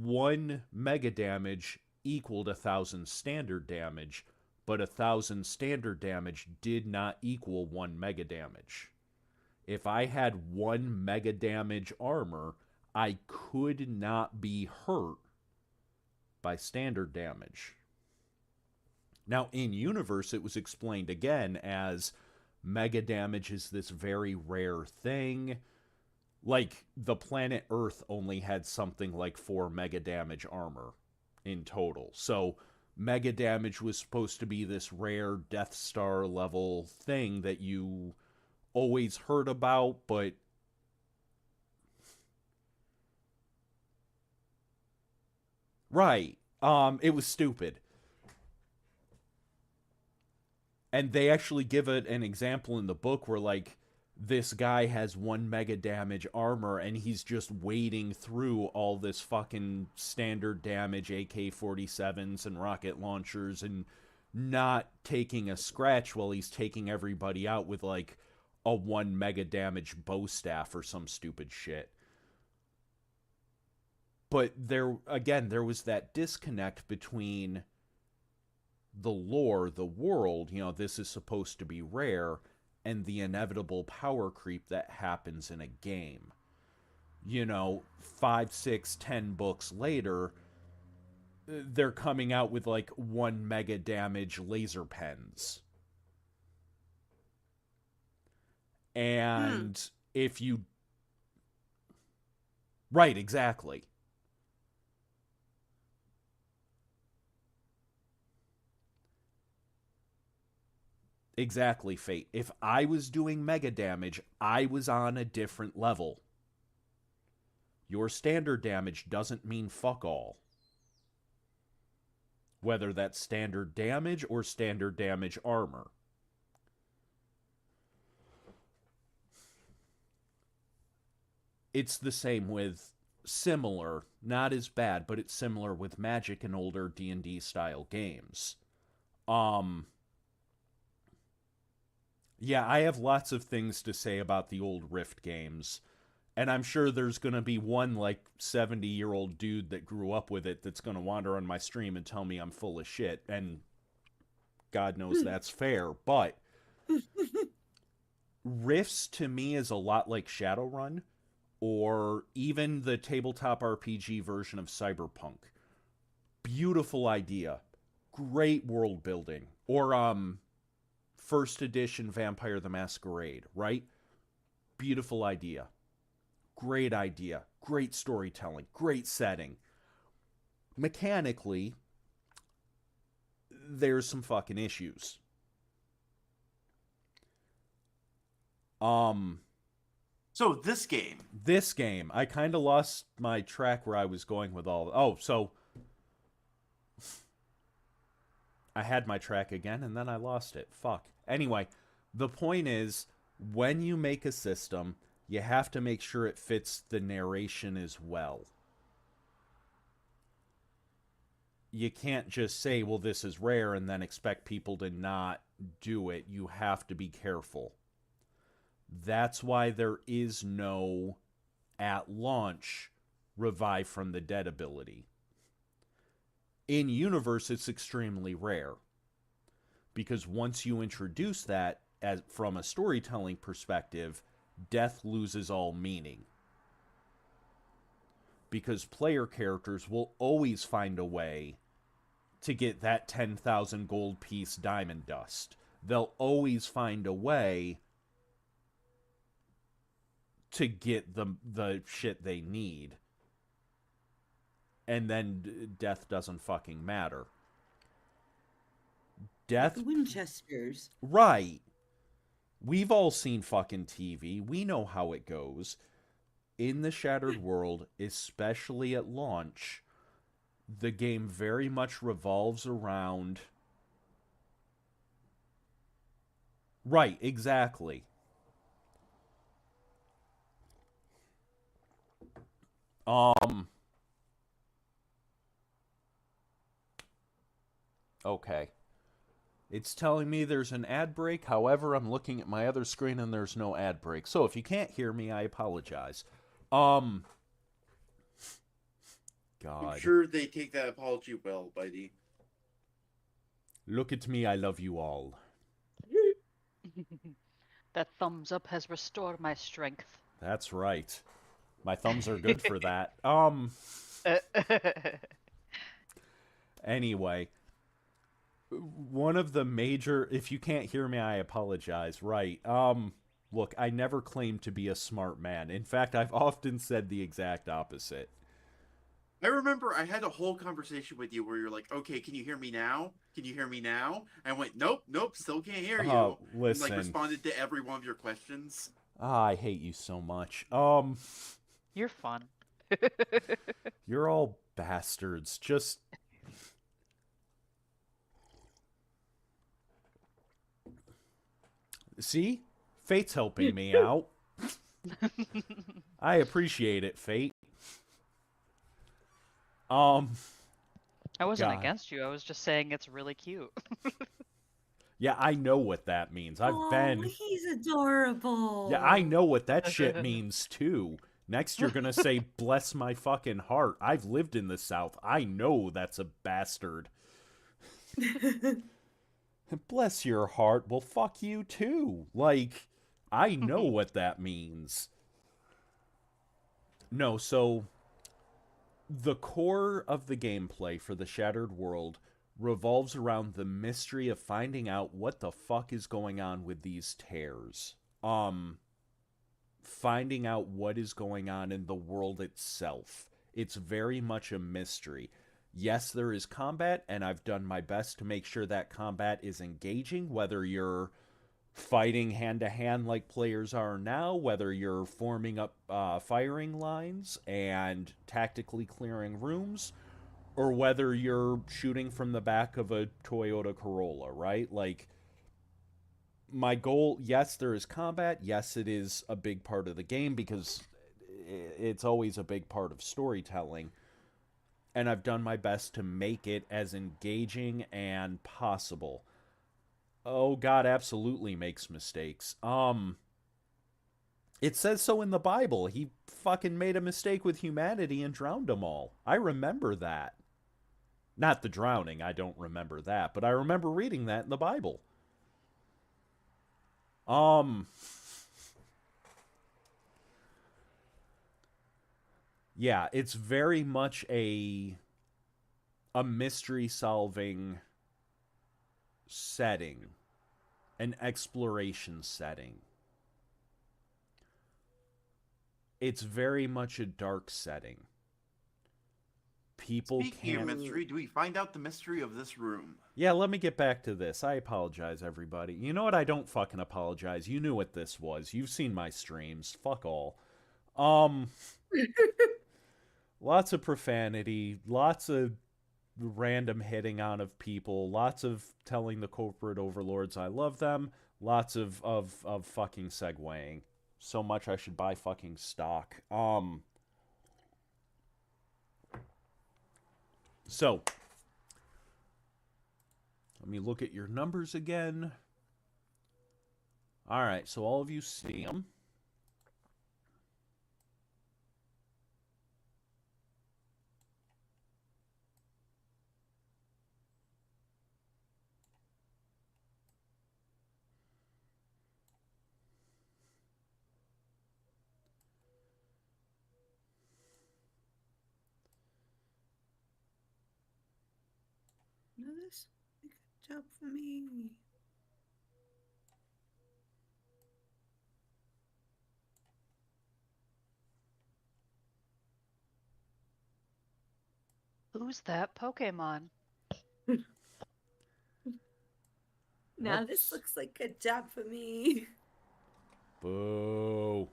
1 mega damage equaled 1,000 standard damage, but 1,000 standard damage did not equal 1 mega damage. If I had 1 mega damage armor, I could not be hurt by standard damage. Now, in universe, it was explained again as mega damage is this very rare thing. Like, the planet Earth only had something like 4 mega damage armor in total. So, mega damage was supposed to be this rare Death Star level thing that you always heard about, but right. It was stupid. And they actually give it an example in the book where, like, this guy has 1 mega damage armor and he's just wading through all this fucking standard damage AK-47s and rocket launchers and not taking a scratch while he's taking everybody out with, like, a 1 mega damage bow staff or some stupid shit. But there was that disconnect between the lore, the world, you know, this is supposed to be rare, and the inevitable power creep that happens in a game. You know, 5, 6, 10 books later, they're coming out with like 1 mega damage laser pens. And if you... Right, exactly. Exactly, Fate. If I was doing mega damage, I was on a different level. Your standard damage doesn't mean fuck all. Whether that's standard damage or standard damage armor. It's the same with similar, not as bad, but it's similar with Magic and older D&D style games. Yeah, I have lots of things to say about the old Rift games. And I'm sure there's going to be one like 70-year-old dude that grew up with it that's going to wander on my stream and tell me I'm full of shit. And God knows that's fair. But Rifts to me is a lot like Shadowrun or even the tabletop RPG version of Cyberpunk. Beautiful idea. Great world building. Or first edition Vampire the Masquerade, right? Beautiful idea. Great idea. Great storytelling. Great setting. Mechanically, there's some fucking issues. So this game, I kind of lost my track where I was going with all. Oh, so I had my track again and then I lost it. Fuck. Anyway, the point is, when you make a system, you have to make sure it fits the narration as well. You can't just say, well, this is rare, and then expect people to not do it. You have to be careful. That's why there is no, at launch, revive from the dead ability. In universe, it's extremely rare. Because once you introduce that, as from a storytelling perspective, death loses all meaning. Because player characters will always find a way to get that 10,000 gold piece diamond dust. They'll always find a way to get the shit they need. And then death doesn't fucking matter. Death... Like the Winchesters. Right. We've all seen fucking TV. We know how it goes. In the Shattered World, especially at launch, the game very much revolves around... Right, exactly. Okay. It's telling me there's an ad break. However, I'm looking at my other screen and there's no ad break. So if you can't hear me, I apologize. God. I'm sure they take that apology well, Bitey. Look at me, I love you all. That thumbs up has restored my strength. That's right. My thumbs are good for that. Anyway, one of the major, if you can't hear me, I apologize. Right. Look, I never claimed to be a smart man. In fact, I've often said the exact opposite. I remember I had a whole conversation with you where you're like, okay, can you hear me now? Can you hear me now? I went, nope, still can't hear you. Listen. And, like, responded to every one of your questions. I hate you so much. You're fun. You're all bastards. Just... See? Fate's helping me out. I appreciate it, Fate. I wasn't God. against you. I was just saying it's really cute. Yeah, I know what that means. I've been... He's adorable. Yeah, I know what that shit means, too. Next, you're gonna say, bless my fucking heart. I've lived in the South. I know that's a bastard. Bless your heart. Well, fuck you, too. Like, I know what that means. No, so... The core of the gameplay for the Shattered World revolves around the mystery of finding out what the fuck is going on with these tears. Finding out what is going on in the world itself. It's very much a mystery. Yes, there is combat, and I've done my best to make sure that combat is engaging, whether you're fighting hand-to-hand like players are now, whether you're forming up firing lines and tactically clearing rooms, or whether you're shooting from the back of a Toyota Corolla, right? Like, my goal, yes, there is combat. Yes, it is a big part of the game because it's always a big part of storytelling. And I've done my best to make it as engaging and possible. Oh, God absolutely makes mistakes. It says so in the Bible. He fucking made a mistake with humanity and drowned them all. I remember that. Not the drowning, I don't remember that, but I remember reading that in the Bible. Yeah, it's very much a mystery solving setting, an exploration setting. It's very much a dark setting. People Speaking of can't. mystery, do we find out the mystery of this room? Yeah, let me get back to this. I apologize, everybody. You know what? I don't fucking apologize. You knew what this was. You've seen my streams. Fuck all. Lots of profanity, lots of random hitting on of people, lots of telling the corporate overlords I love them, lots of fucking segueing. So much I should buy fucking stock. So let me look at your numbers again. All right, so all of you see them. No, this good job for me. Who's that Pokemon? Now this looks like a job for me. Boo.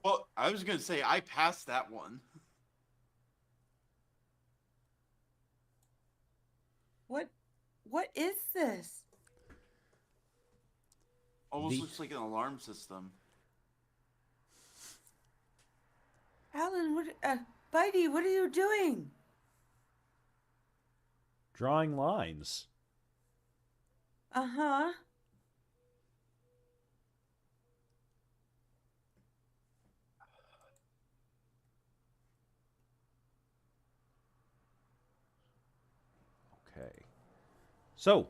Well, I was gonna say I passed that one. What is this? Almost The- looks like an alarm system. Alan, Bitey, what are you doing? Drawing lines. Uh-huh. Okay. So,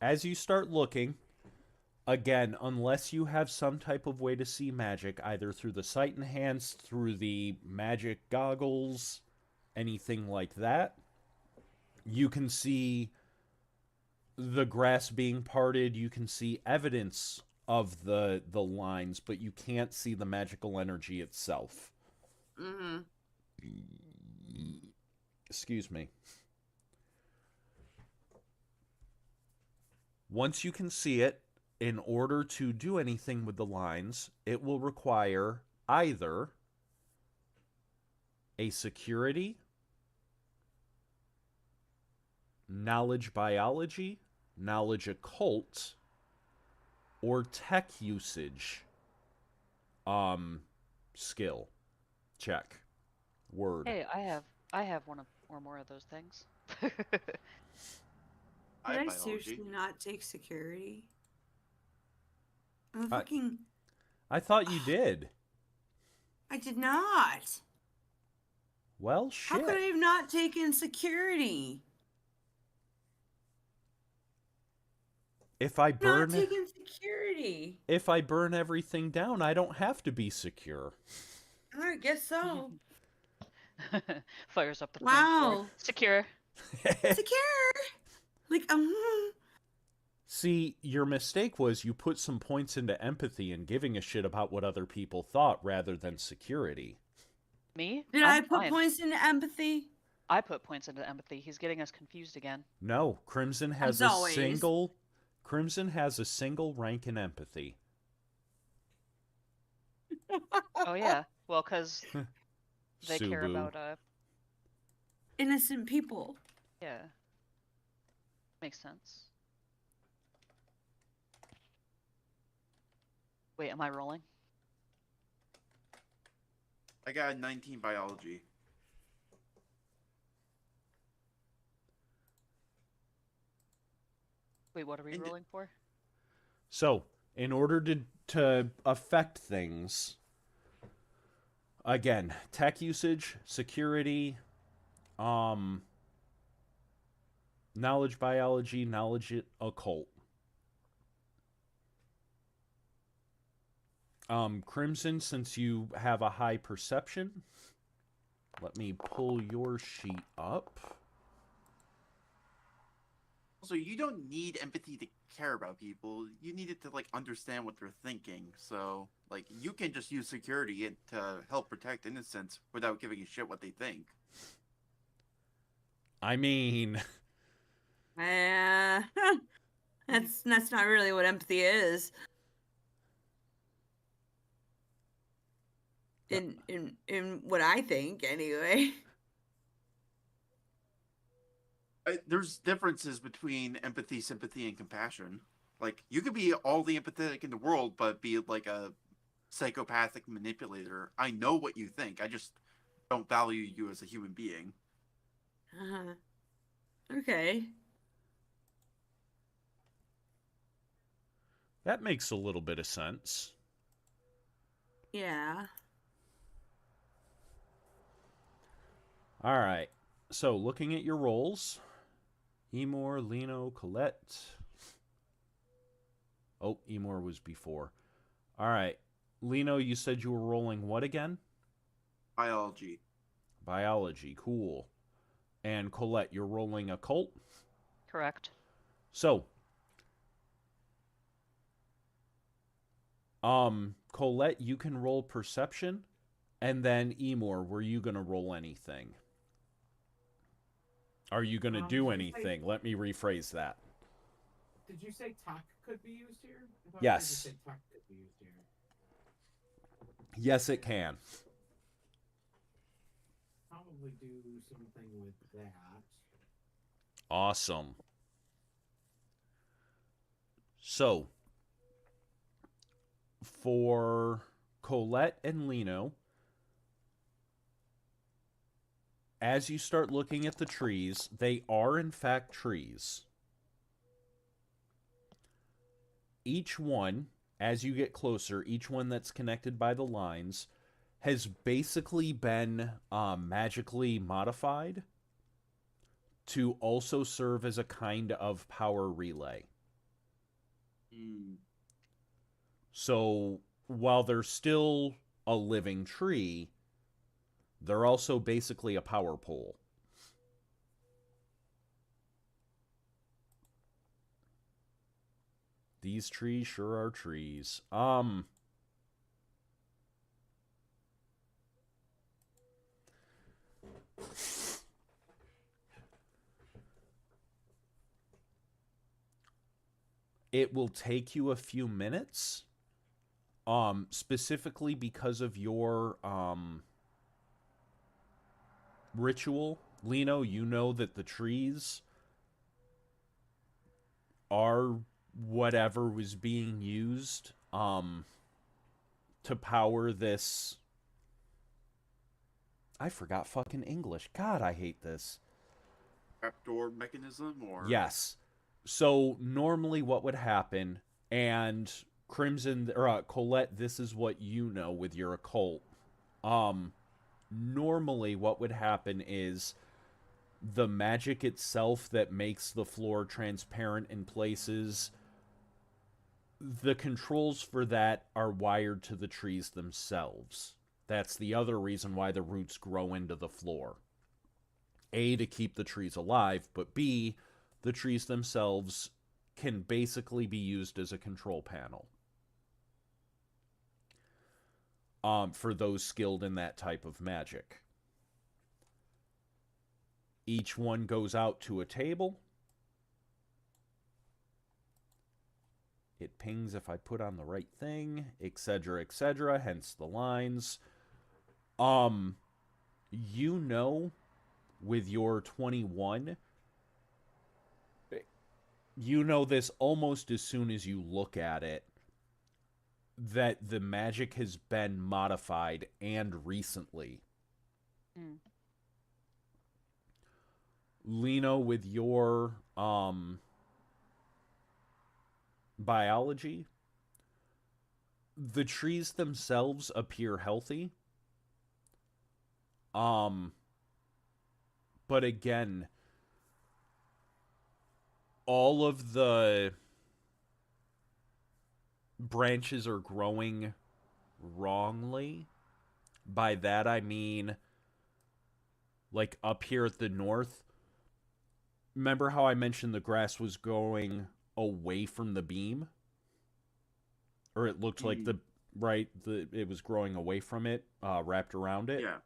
as you start looking, again, unless you have some type of way to see magic, either through the sight enhanced, through the magic goggles, anything like that, you can see the grass being parted, you can see evidence of the lines, but you can't see the magical energy itself. Mm-hmm. Excuse me. Once you can see it, in order to do anything with the lines, it will require either a security, knowledge biology, knowledge occult, or tech usage skill check. Word. Hey, I have one of or more of those things. I Did have I biology. seriously not take security? I'm I- fucking... I thought you did. I did not. Well, How shit. could I have not taken security? If I Not burn taking security. if I burn everything down, I don't have to be secure. I guess so. Fires up the Wow. Secure. Secure. Like, See, your mistake was you put some points into empathy and giving a shit about what other people thought rather than security. Me? Did I'm I put fine. points into empathy? I put points into empathy. He's getting us confused again. No, Crimson has As a always. single rank in empathy. Oh yeah. Well, because they care Subu. about Innocent people. yeah. Makes sense. Wait, am I rolling? I got a 19 biology. Wait, what are we And- rolling for? So, in order to affect things, again, tech usage, security, knowledge biology, knowledge occult. Crimson, since you have a high perception, let me pull your sheet up. Also, you don't need empathy to care about people. You need it to like understand what they're thinking. So, like, you can just use security to help protect innocents without giving a shit what they think. I mean, Uh, that's not really what empathy is. In what I think, anyway. There's differences between empathy, sympathy, and compassion. Like, you could be all the empathetic in the world, but be like a psychopathic manipulator. I know what you think. I just don't value you as a human being. Okay. that makes a little bit of sense. Yeah. All right. So, looking at your rolls, Emor, Lino, Colette. Oh, Emor was before. All right. Lino, you said you were rolling what again? Biology. Biology. Cool. And Colette, you're rolling occult? Correct. So, Colette, you can roll perception, and then Emor, were you gonna roll anything? Are you gonna do did you say- anything? Let me rephrase that. Did you say tack could be used here? I thought Yes. You just said tack could be used here. Yes, it can. Probably do something with that. Awesome. So, for Colette and Lino, as you start looking at the trees, they are in fact trees. Each one, as you get closer, each one that's connected by the lines has basically been magically modified to also serve as a kind of power relay. Hmm. So while they're still a living tree, they're also basically a power pole. These trees sure are trees. It will take you a few minutes. Specifically because of your ritual, Lino, you know that the trees are whatever was being used to power this. I forgot fucking English. God, I hate this. Trapdoor mechanism, or Yes. So normally what would happen, and Crimson or Colette, this is what you know with your occult. Normally what would happen is the magic itself that makes the floor transparent in places, the controls for that are wired to the trees themselves. That's the other reason why the roots grow into the floor. A, to keep the trees alive, but B, the trees themselves can basically be used as a control panel. For those skilled in that type of magic. Each one goes out to a table. It pings if I put on the right thing, etc., hence the lines. You know, with your 21, you know this almost as soon as you look at it, that the magic has been modified, and recently. Mm. Lino, with your biology, the trees themselves appear healthy. But again, all of the branches are growing wrongly. By that I mean, like up here at the north, remember how I mentioned the grass was going away from the beam? Or it looked like it was growing away from it, wrapped around it. Yeah.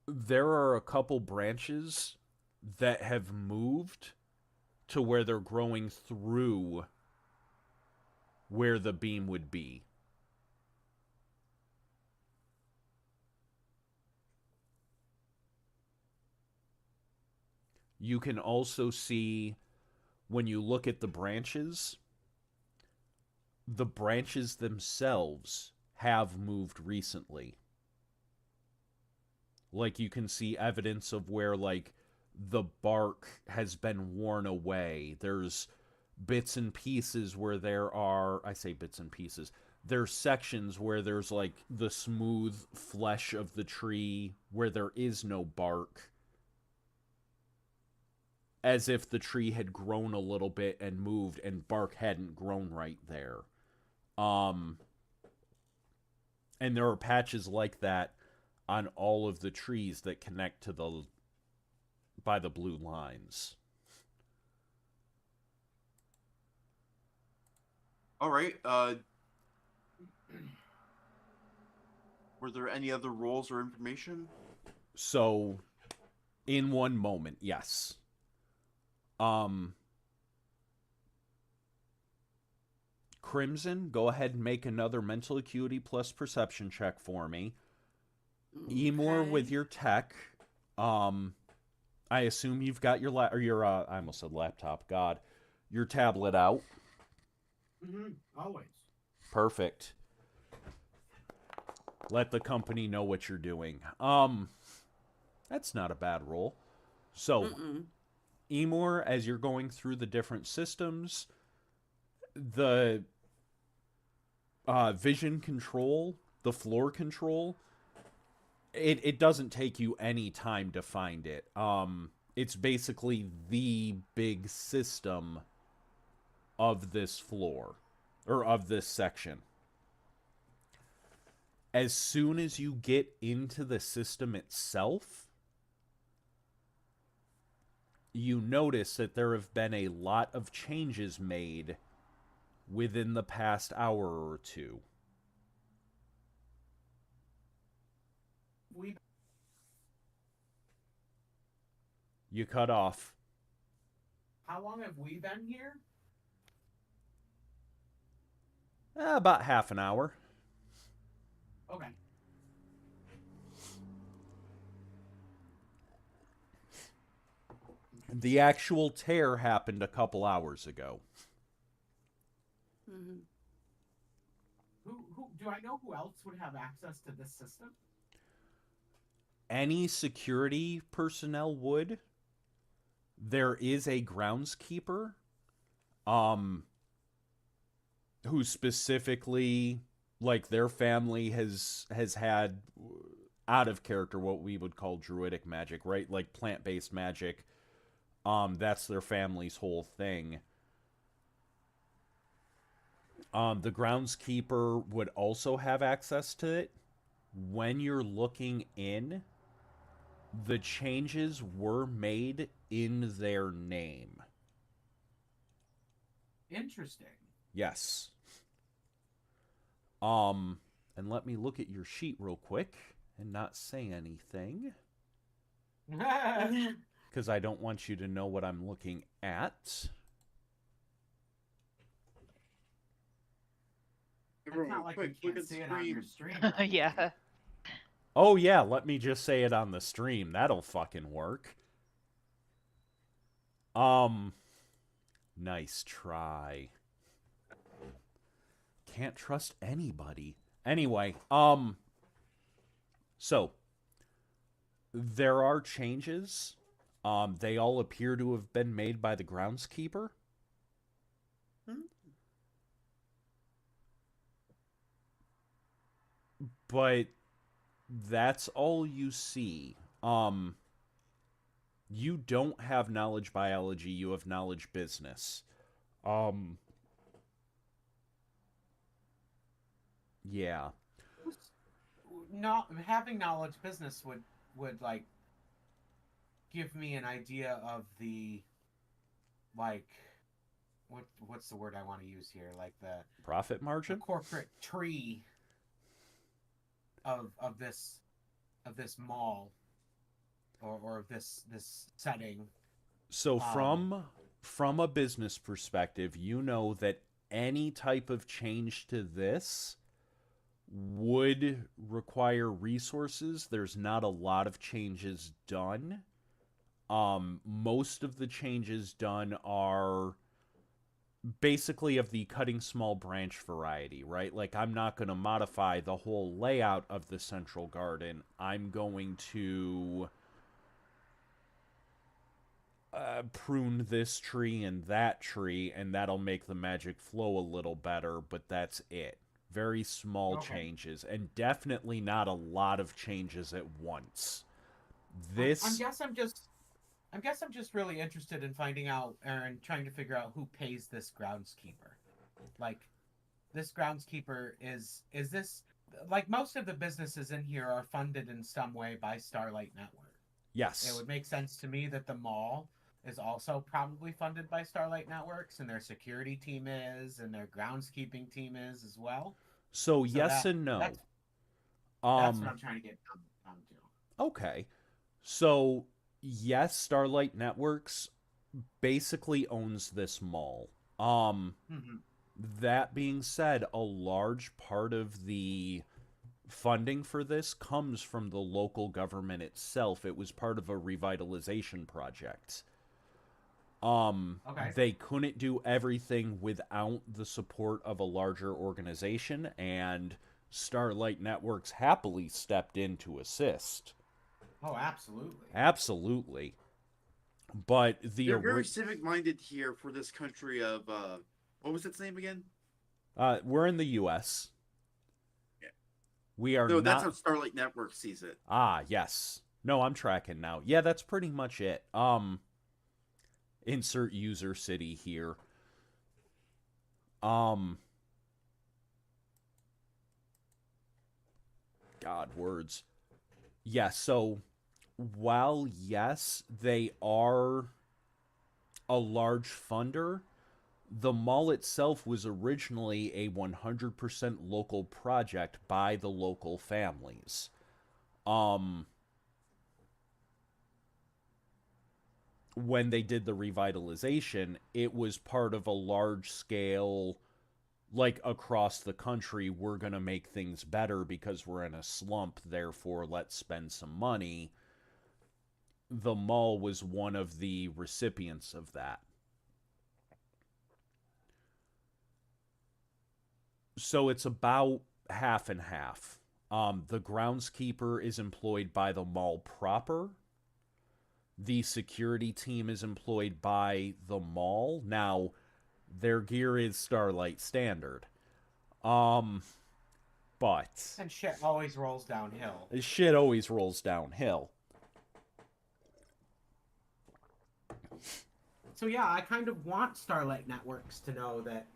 There are a couple branches that have moved to where they're growing through where the beam would be. You can also see, when you look at the branches themselves have moved recently. Like, you can see evidence of where, like, the bark has been worn away. There's bits and pieces where I say bits and pieces. There's sections where there's, like, the smooth flesh of the tree where there is no bark. As if the tree had grown a little bit and moved and bark hadn't grown right there. And there are patches like that on all of the trees that connect by the blue lines. All right. Were there any other roles or information? So, in one moment, yes. Crimson, go ahead and make another mental acuity plus perception check for me. Emor, with your tech, I assume you've got your I almost said laptop, God, your tablet out. Always. Perfect. Let the company know what you're doing. That's not a bad roll. So, Emor, as you're going through the different systems, the vision control, the floor control, it doesn't take you any time to find it. It's basically the big system of this floor, or of this section. As soon as you get into the system itself, you notice that there have been a lot of changes made within the past hour or two. You cut off. How long have we been here? About half an hour. Okay. The actual tear happened a couple hours ago. Who do I know who else would have access to this system? Any security personnel would. There is a groundskeeper, who specifically, like, their family has had, out of character, what we would call druidic magic, right? Like plant-based magic. That's their family's whole thing. The groundskeeper would also have access to it. When you're looking in, the changes were made in their name. Interesting. Yes. And let me look at your sheet real quick and not say anything, because I don't want you to know what I'm looking at. It's not like we can't see it on your stream. Yeah. Oh yeah, let me just say it on the stream. That'll fucking work. Nice try. Can't trust anybody. Anyway, so there are changes. They all appear to have been made by the groundskeeper. But that's all you see. You don't have knowledge biology, you have knowledge business. Um, yeah. Not having knowledge business would like give me an idea of the like what's the word I want to use here, like Profit the margin? corporate tree of this mall or of this setting. So Um, from a business perspective, you know that any type of change to this would require resources. There's not a lot of changes done. Most of the changes done are basically of the cutting small branch variety, right? Like, I'm not going to modify the whole layout of the central garden. I'm going to prune this tree and that tree, and that'll make the magic flow a little better, but that's it. Very small Okay. changes, and definitely not a lot of changes at once. I This, guess I'm just really interested in finding out and trying to figure out who pays this groundskeeper. Like, this groundskeeper is this, like, most of the businesses in here are funded in some way by Starlight Network. It yes. would make sense to me that the mall is also probably funded by Starlight Networks, and their security team is, and their groundskeeping team is as well. So, So yes and no. that's what I'm trying to get down to. Okay. So, yes, Starlight Networks basically owns this mall. Hmm. That being said, a large part of the funding for this comes from the local government itself. It was part of a revitalization project. Okay. They couldn't do everything without the support of a larger organization, and Starlight Networks happily stepped in to assist. Oh, absolutely. Absolutely. But They're very civic-minded here for this country of what was its name again? we're in the U.S. Yeah. We are No, that's not. how Starlight Network sees it. Ah, yes. No, I'm tracking now. Yeah, that's pretty much it. Insert user city here. Um, God, words. Yeah, so while yes, they are a large funder, the mall itself was originally a 100% local project by the local families. Um, when they did the revitalization, it was part of a large scale, like across the country, we're going to make things better because we're in a slump, therefore, let's spend some money. The mall was one of the recipients of that. So it's about half and half. The groundskeeper is employed by the mall proper. The security team is employed by the mall. Now, their gear is Starlight standard. Um, but And shit always rolls downhill. shit always rolls downhill. So yeah, I kind of want Starlight Networks to know that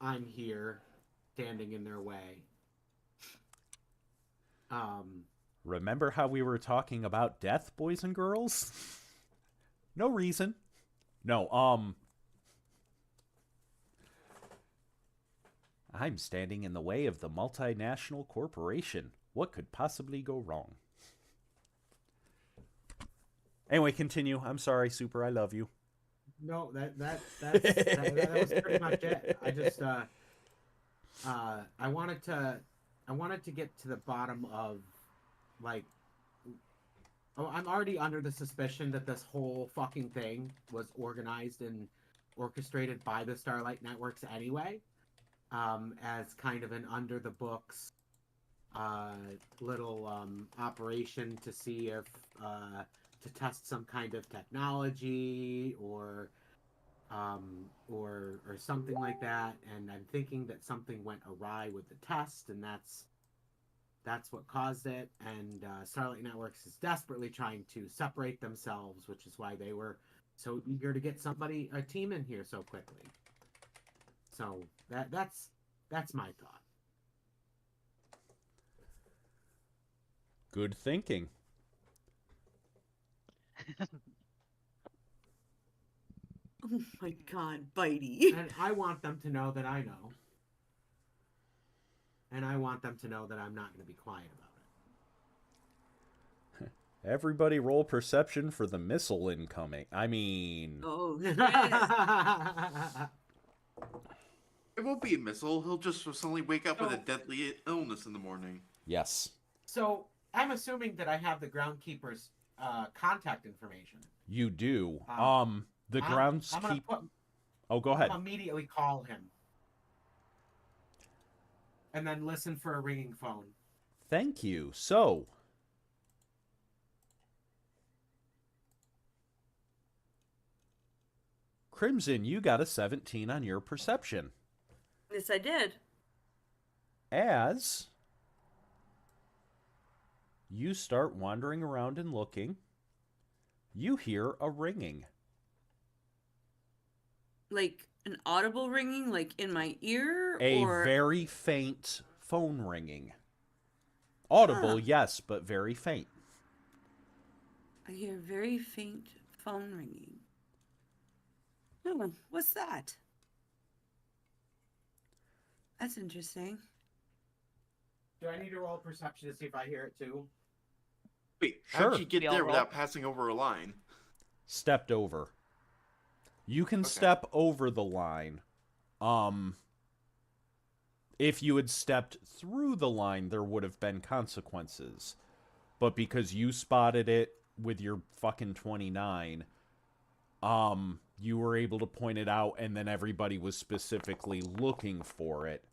I'm here, standing in their way. Remember how we were talking about death, boys and girls? No reason. No, I'm standing in the way of the multinational corporation. What could possibly go wrong? Anyway, continue. I'm sorry, Super. I love you. No, that was pretty much it. I just I wanted to get to the bottom of, like, oh, I'm already under the suspicion that this whole fucking thing was organized and orchestrated by the Starlight Networks anyway, as kind of an under the books little operation to see if to test some kind of technology or or something like that. And I'm thinking that something went awry with the test, and that's what caused it. And Starlight Networks is desperately trying to separate themselves, which is why they were so eager to get a team in here so quickly. So that's my thought. Good thinking. Oh my god, Bitey. And I want them to know that I know. And I want them to know that I'm not going to be quiet about it. Everybody roll perception for the missile incoming. I mean... Oh, shit. It won't be a missile. He'll just suddenly wake up with a deadly illness in the morning. Yes. So I'm assuming that I have the groundkeeper's contact information. You do. The I'm groundskeeper... gonna Oh, go ahead. I'll immediately call him. And then listen for a ringing phone. Thank you. So... Crimson, you got a 17 on your perception. Yes, I did. As you start wandering around and looking, you hear a ringing. Like an audible ringing, like in my ear, A or very faint phone ringing. Audible, Huh. yes, but very faint. I hear very faint phone ringing. Oh, what's that? That's interesting. Do I need to roll perception to see if I hear it too? Wait, Sure. how'd you get We all there roll? without passing over a line? Stepped over. You can step over the line. If you had stepped through the line, there would have been consequences. But because you spotted it with your fucking 29, you were able to point it out, and then everybody was specifically looking for it.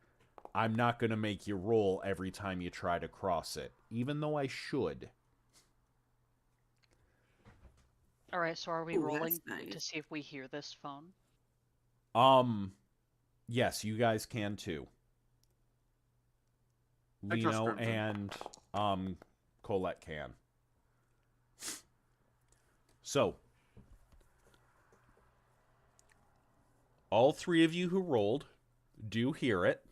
I'm not going to make you roll every time you try to cross it, even though I should. All right, so are we Ooh, that's rolling nice. to see if we hear this phone? Yes, you guys can too. I trust Lino Crimson. and Colette can. So, all three of you who rolled do hear it.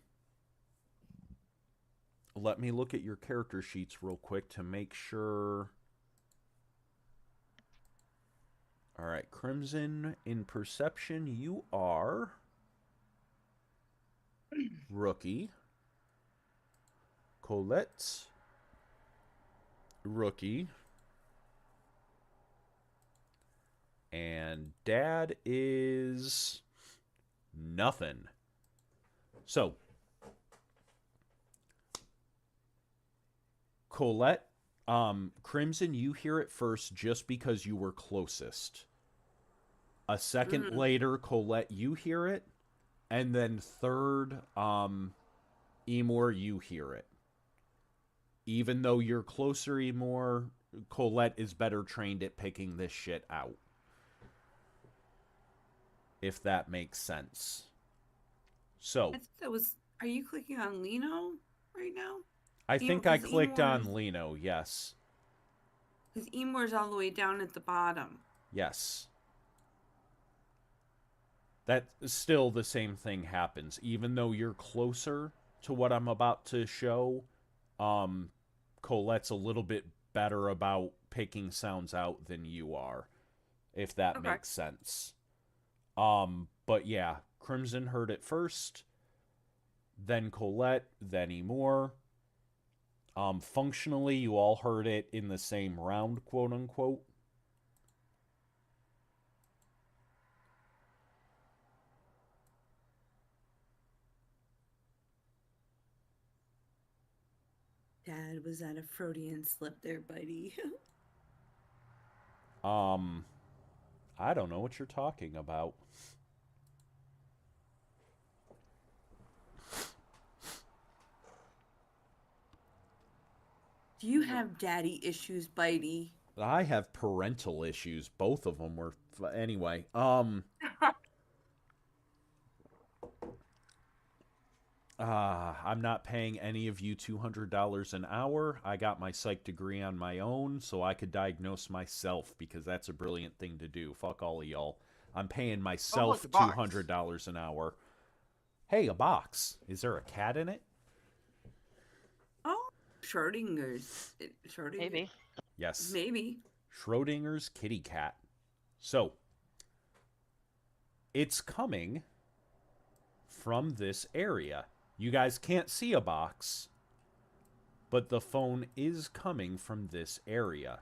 Let me look at your character sheets real quick to make sure. All right, Crimson, in perception, you are rookie. Colette, rookie. And Dad is nothing. So, Colette, Crimson, you hear it first just because you were closest. A second later, Colette, you hear it. And then third, Emor, you hear it. Even though you're closer, Emor, Colette is better trained at picking this shit out. If that makes sense. So, I think that was. Are you clicking on Lino right now? I think I 'cause clicked on Emor's- Lino, yes. Because Emor's all the way down at the bottom. Yes. That still the same thing happens. Even though you're closer to what I'm about to show, Colette's a little bit better about picking sounds out than you are, if that Okay. makes sense. But yeah, Crimson heard it first, then Colette, then Emor. Functionally, you all heard it in the same round, quote unquote. Dad, was that a Freudian slip there, buddy? I don't know what you're talking about. Do you have daddy issues, Bitey? I have parental issues. Both of them were anyway. I'm not paying any of you $200 an hour. I got my psych degree on my own, so I could diagnose myself because that's a brilliant thing to do. Fuck all of y'all. I'm paying myself like a box. $200 an hour. Hey, a box. Is there a cat in it? Oh, Schrodinger's. Maybe. Yes. Maybe. Schrodinger's kitty cat. So, it's coming from this area. You guys can't see a box, but the phone is coming from this area.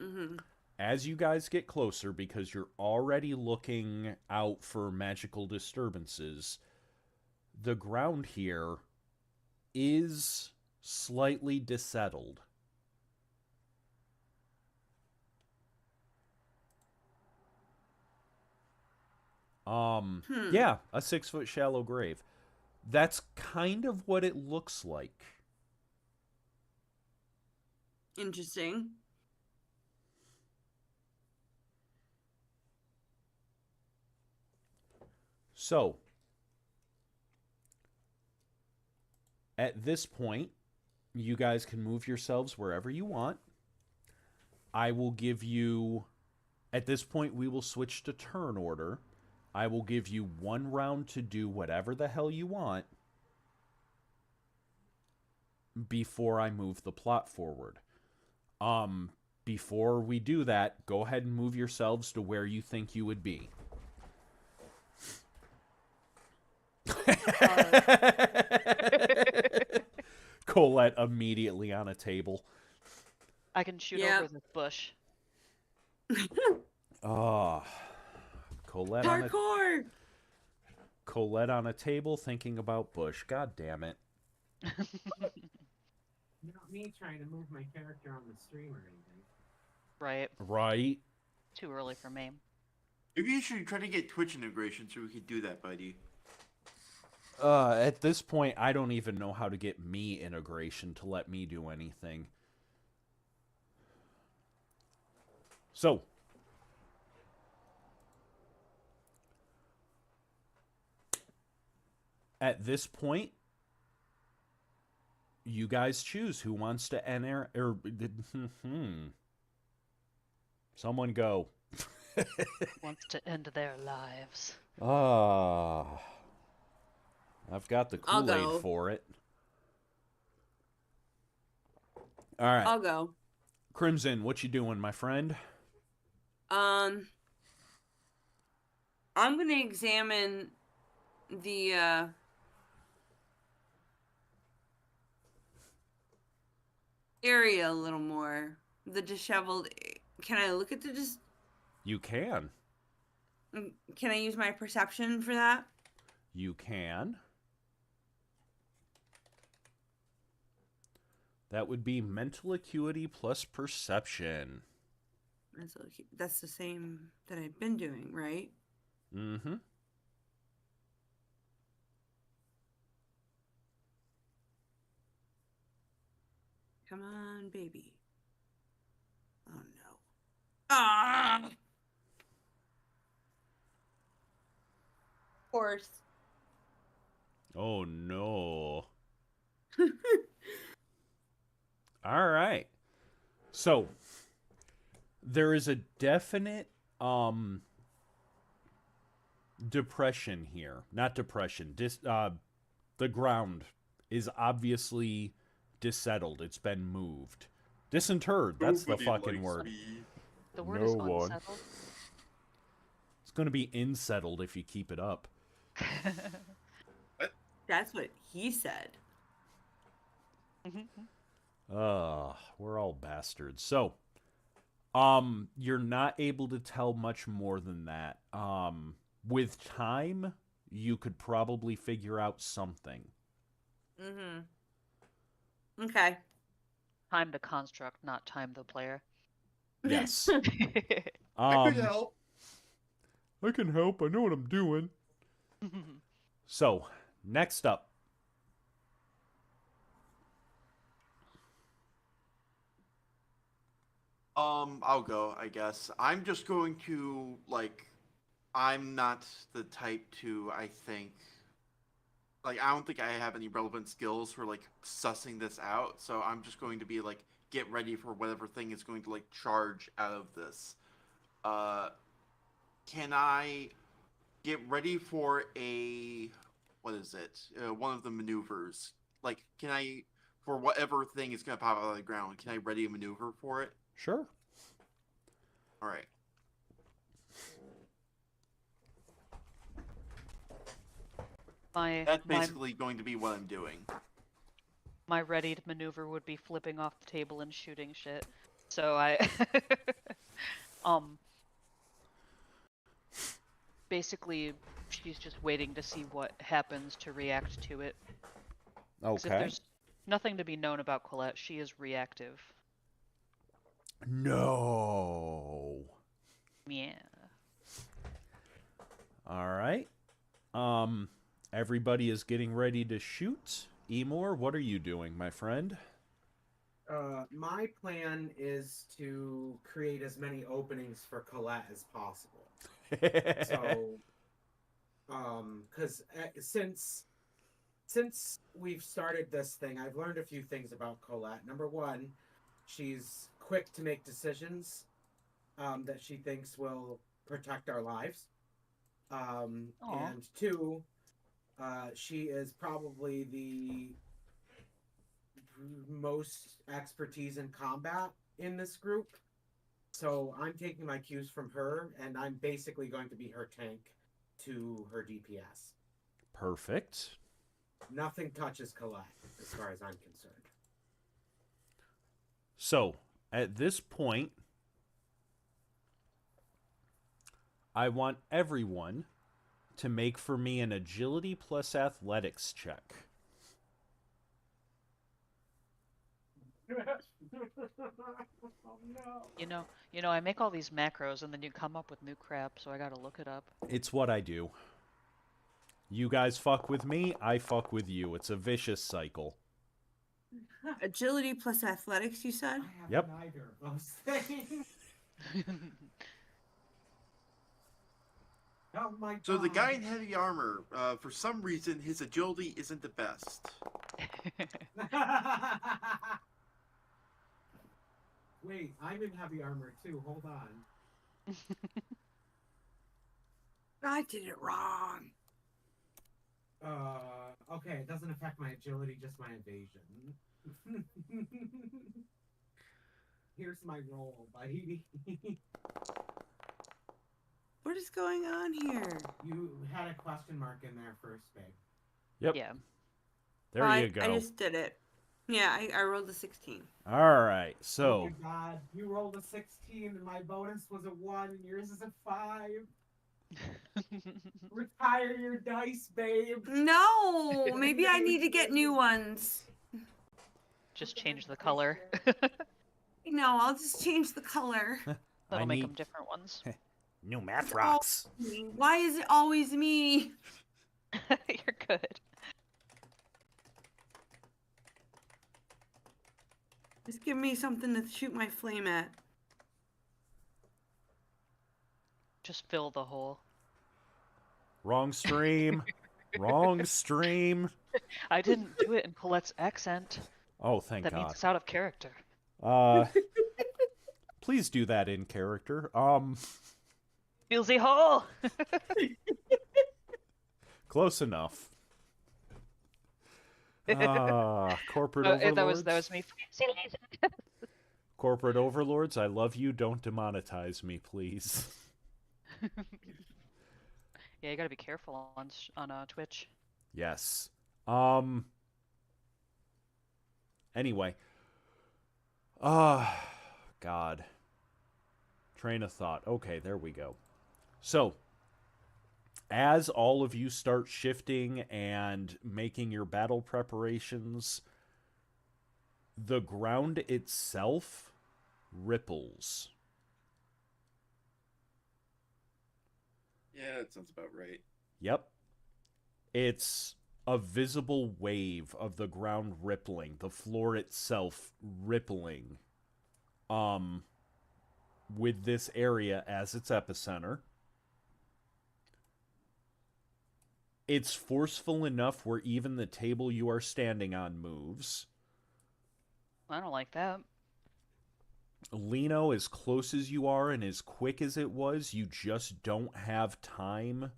Mm-hmm. As you guys get closer, because you're already looking out for magical disturbances, the ground here is slightly dissettled. Yeah, a 6-foot shallow grave. That's kind of what it looks like. Interesting. So, at this point, you guys can move yourselves wherever you want. I will give you, at this point, we will switch to turn order. I will give you 1 round to do whatever the hell you want before I move the plot forward. Before we do that, go ahead and move yourselves to where you think you would be. Colette immediately on a table. I can shoot Yeah. over this bush. Oh, Colette Parkour! Colette on a table thinking about Bush. God damn it. Not me trying to move my character on the stream or anything. Right. Right? Too early for me. Maybe you should try to get Twitch integration so we could do that, buddy. At this point, I don't even know how to get me integration to let me do anything. So, at this point, you guys choose who wants to enter. Someone go. Wants to end their lives. I've got the I'll Kool-Aid go. for it. All right. I'll go. Crimson, what you doing, my friend? I'm gonna examine the area a little more. The disheveled. Can I look at the You can. Can I use my perception for that? You can. That would be mental acuity plus perception. That's the same that I've been doing, right? Mm-hmm. Come on, baby. Oh no. Ah! Of course. Oh, no. All right. So, there is a definite depression here. Not depression. The ground is obviously dissettled. It's been moved. Disinterred. That's the Nobody fucking likes word. me. The word No is one. unsettled. It's going to be insettled if you keep it up. That's what he said. We're all bastards. So, you're not able to tell much more than that. With time, you could probably figure out something. Mm-hmm. Okay. Time the construct, not time the player. Yes. I could help. I can help. I know what I'm doing. So, next up. I'll go, I guess. I'm just going to, like, I'm not the type to, I think, like I don't think I have any relevant skills for like sussing this out. So I'm just going to be like get ready for whatever thing is going to like charge out of this. Uh, can I get ready for a what is it? One of the maneuvers. Like, can I for whatever thing is going to pop out of the ground? Can I ready a maneuver for it? Sure. All right. That's basically going to be what I'm doing. My readied maneuver would be flipping off the table and shooting shit. So I basically she's just waiting to see what happens to react to it. 'Cause if Okay. there's nothing to be known about Colette, she is reactive. No. Yeah. All right. Everybody is getting ready to shoot. Emor, what are you doing, my friend? My plan is to create as many openings for Colette as possible. So, because since we've started this thing, I've learned a few things about Colette. Number one, she's quick to make decisions that she thinks will protect our lives. Aw. And two, she is probably the most expertise in combat in this group. So I'm taking my cues from her, and I'm basically going to be her tank to her DPS. Perfect. Nothing touches Colette, as far as I'm concerned. So, at this point, I want everyone to make for me an agility plus athletics check. Oh no. You know, I make all these macros and then you come up with new crap, so I gotta look it up. It's what I do. You guys fuck with me, I fuck with you. It's a vicious cycle. Agility plus athletics, you said? I have Yep. neither of those things. Oh my god. So the guy in heavy armor, for some reason, his agility isn't the best. Wait, I'm in heavy armor too. Hold on. I did it wrong. Okay, it doesn't affect my agility, just my evasion. Here's my roll, buddy. What is going on here? You had a question mark in there first, babe. Yep. Yeah. There I you go. I just did it. Yeah, I rolled a 16. All right. Oh So, my god, you rolled a 16 and my bonus was a 1 and yours is a 5. Retire your dice, babe. No, maybe I need to get new ones. Just change the color. No, I'll just change the color. That'll make need- them different ones. new math It's rocks. Me. Why is it always me? You're good. Just give me something to shoot my flame at. Just fill the hole. Wrong stream. Wrong stream. I didn't do it in Colette's accent. Oh, thank That God. means it's out of character. Please do that in character. Fills the hole! Close enough. Corporate overlords. That was me. See you later. Corporate overlords, I love you. Don't demonetize me, please. Yeah, you gotta be careful on Twitch. Yes. Anyway. God. Train of thought. Okay, there we go. So, as all of you start shifting and making your battle preparations, the ground itself ripples. Yeah, that sounds about right. Yep. It's a visible wave of the ground rippling, the floor itself rippling, with this area as its epicenter. It's forceful enough where even the table you are standing on moves. I don't like that. Lino, as close as you are and as quick as it was, you just don't have time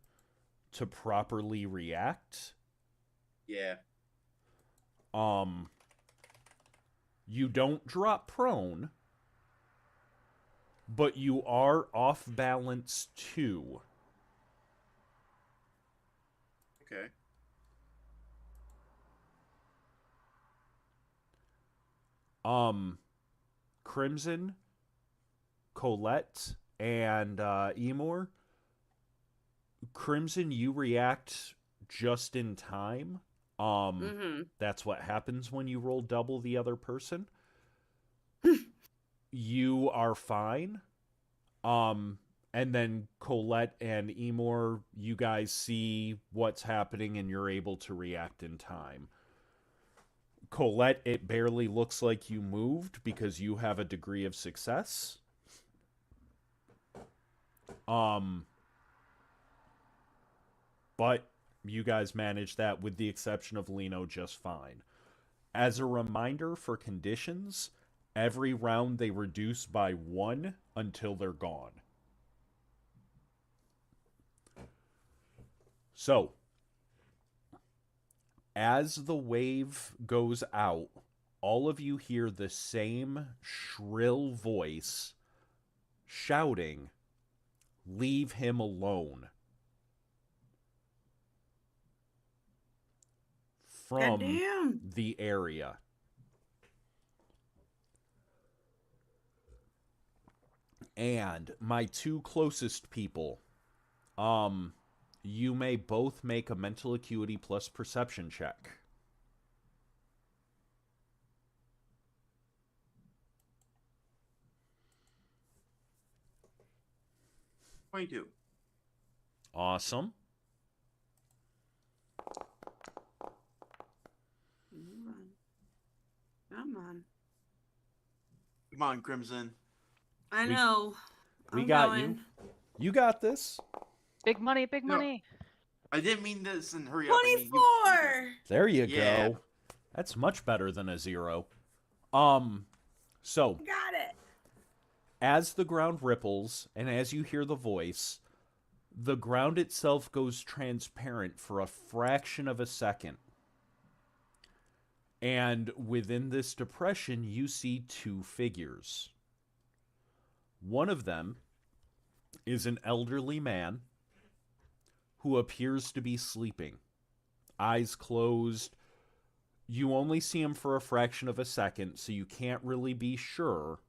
to properly react. Yeah. You don't drop prone, but you are off balance too. Okay. Crimson, Colette, and Emor. Crimson, you react just in time. That's what happens when you roll double the other person. You are fine. And then Colette and Emor, you guys see what's happening and you're able to react in time. Colette, it barely looks like you moved because you have a degree of success. But you guys managed that with the exception of Lino just fine. As a reminder for conditions, every round they reduce by 1 until they're gone. So, as the wave goes out, all of you hear the same shrill voice shouting, "Leave him alone." From Goddamn. the area. And my two closest people, you may both make a mental acuity plus perception check. 22. Awesome. Come on. Come on, Crimson. I know. We I'm got going. you. You got this. Big money, big No. money. I didn't mean this and hurry up. I mean, 24! There you Yeah. go. That's much better than a 0. So, Got it. as the ground ripples and as you hear the voice, the ground itself goes transparent for a fraction of a second. And within this depression, you see two figures. One of them is an elderly man who appears to be sleeping, eyes closed. You only see him for a fraction of a second, so you can't really be sure.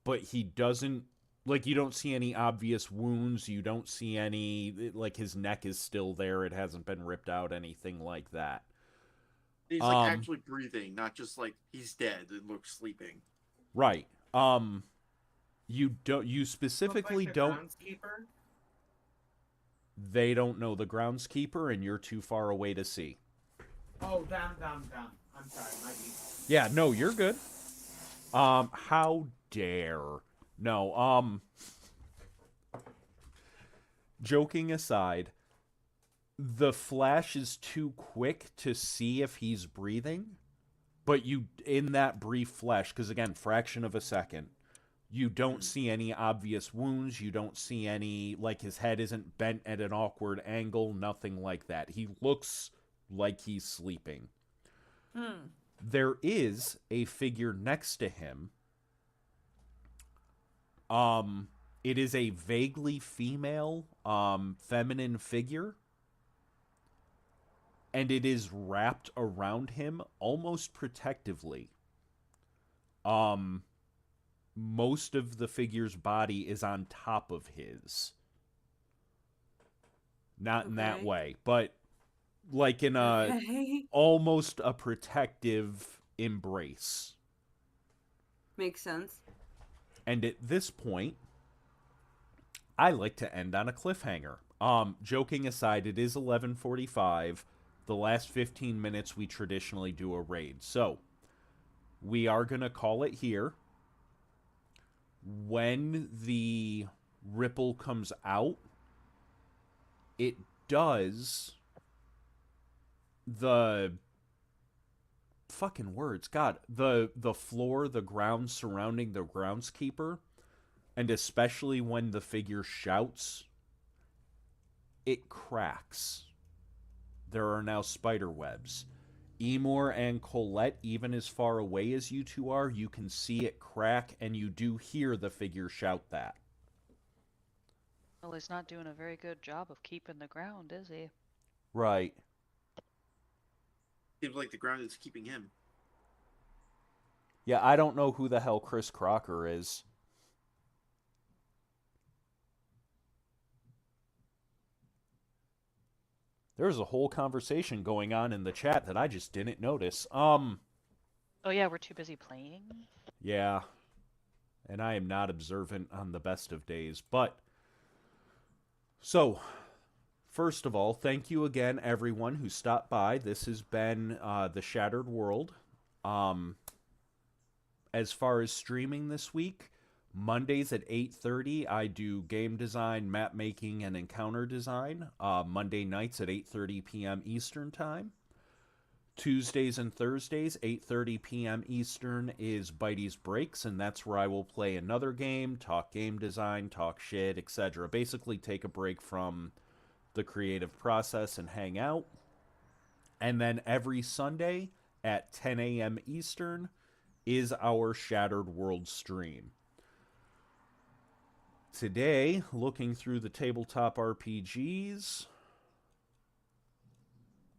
But he doesn't, like, you don't see any obvious wounds. You don't see any, like, his neck is still there. It hasn't been ripped out, anything like that. he's like actually breathing, not just like he's dead and looks sleeping. Right. You specifically Look like the don't. groundskeeper? They don't know the groundskeeper, and you're too far away to see. Oh, down. I'm sorry, might be. Yeah, no, you're good. How dare. No, joking aside, the flash is too quick to see if he's breathing, but you, in that brief flash, because again, fraction of a second, you don't see any obvious wounds, you don't see any, like, his head isn't bent at an awkward angle, nothing like that. He looks like he's sleeping. There is a figure next to him. It is a vaguely female, feminine figure. And it is wrapped around him almost protectively. Most of the figure's body is on top of his. Not in that Okay. way, but like in a Okay. almost a protective embrace. Makes sense. And at this point, I like to end on a cliffhanger. Joking aside, it is 11:45. The last 15 minutes we traditionally do a raid. So, we are going to call it here. When the ripple comes out, it does the fucking words, God, the floor, the ground surrounding the groundskeeper, and especially when the figure shouts, it cracks. There are now spider webs. Emor and Colette, even as far away as you two are, you can see it crack, and you do hear the figure shout that. Well, he's not doing a very good job of keeping the ground, is he? Right. Seems like the ground is keeping him. Yeah, I don't know who the hell Chris Crocker is. There's a whole conversation going on in the chat that I just didn't notice. Oh yeah, we're too busy playing. Yeah. And I am not observant on the best of days. But, so, first of all, thank you again, everyone who stopped by. This has been The Shattered World. As far as streaming this week, Mondays at 8:30, I do game design, map making, and encounter design. Monday nights at 8:30 p.m. Eastern Time. Tuesdays and Thursdays, 8:30 p.m. Eastern, is Bitey's Breaks, and that's where I will play another game, talk game design, talk shit, etc. Basically take a break from the creative process and hang out. And then every Sunday at 10 a.m. Eastern is our Shattered World stream. Today, looking through the tabletop RPGs,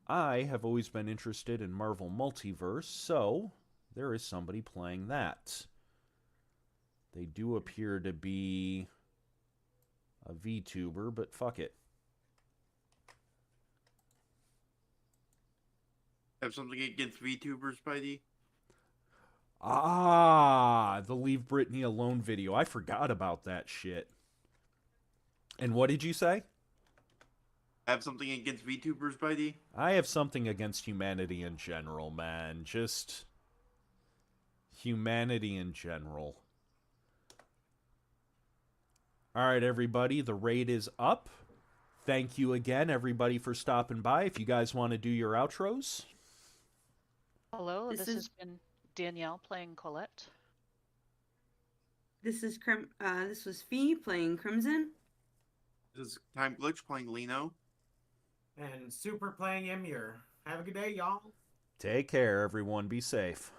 I have always been interested in Marvel Multiverse, so there is somebody playing that. They do appear to be a VTuber, but fuck it. Have something against VTubers, Spidey? The Leave Britney Alone video. I forgot about that shit. And what did you say? Have something against VTubers, Spidey? I have something against humanity in general, man. Just humanity in general. Alright, everybody. The raid is up. Thank you again, everybody, for stopping by. If you guys want to do your outros. Hello, This this is- has been Danielle playing Colette. This was Fee playing Crimson. This is Time Glitch playing Lino. And Super playing Emir. Have a good day, y'all. Take care, everyone. Be safe.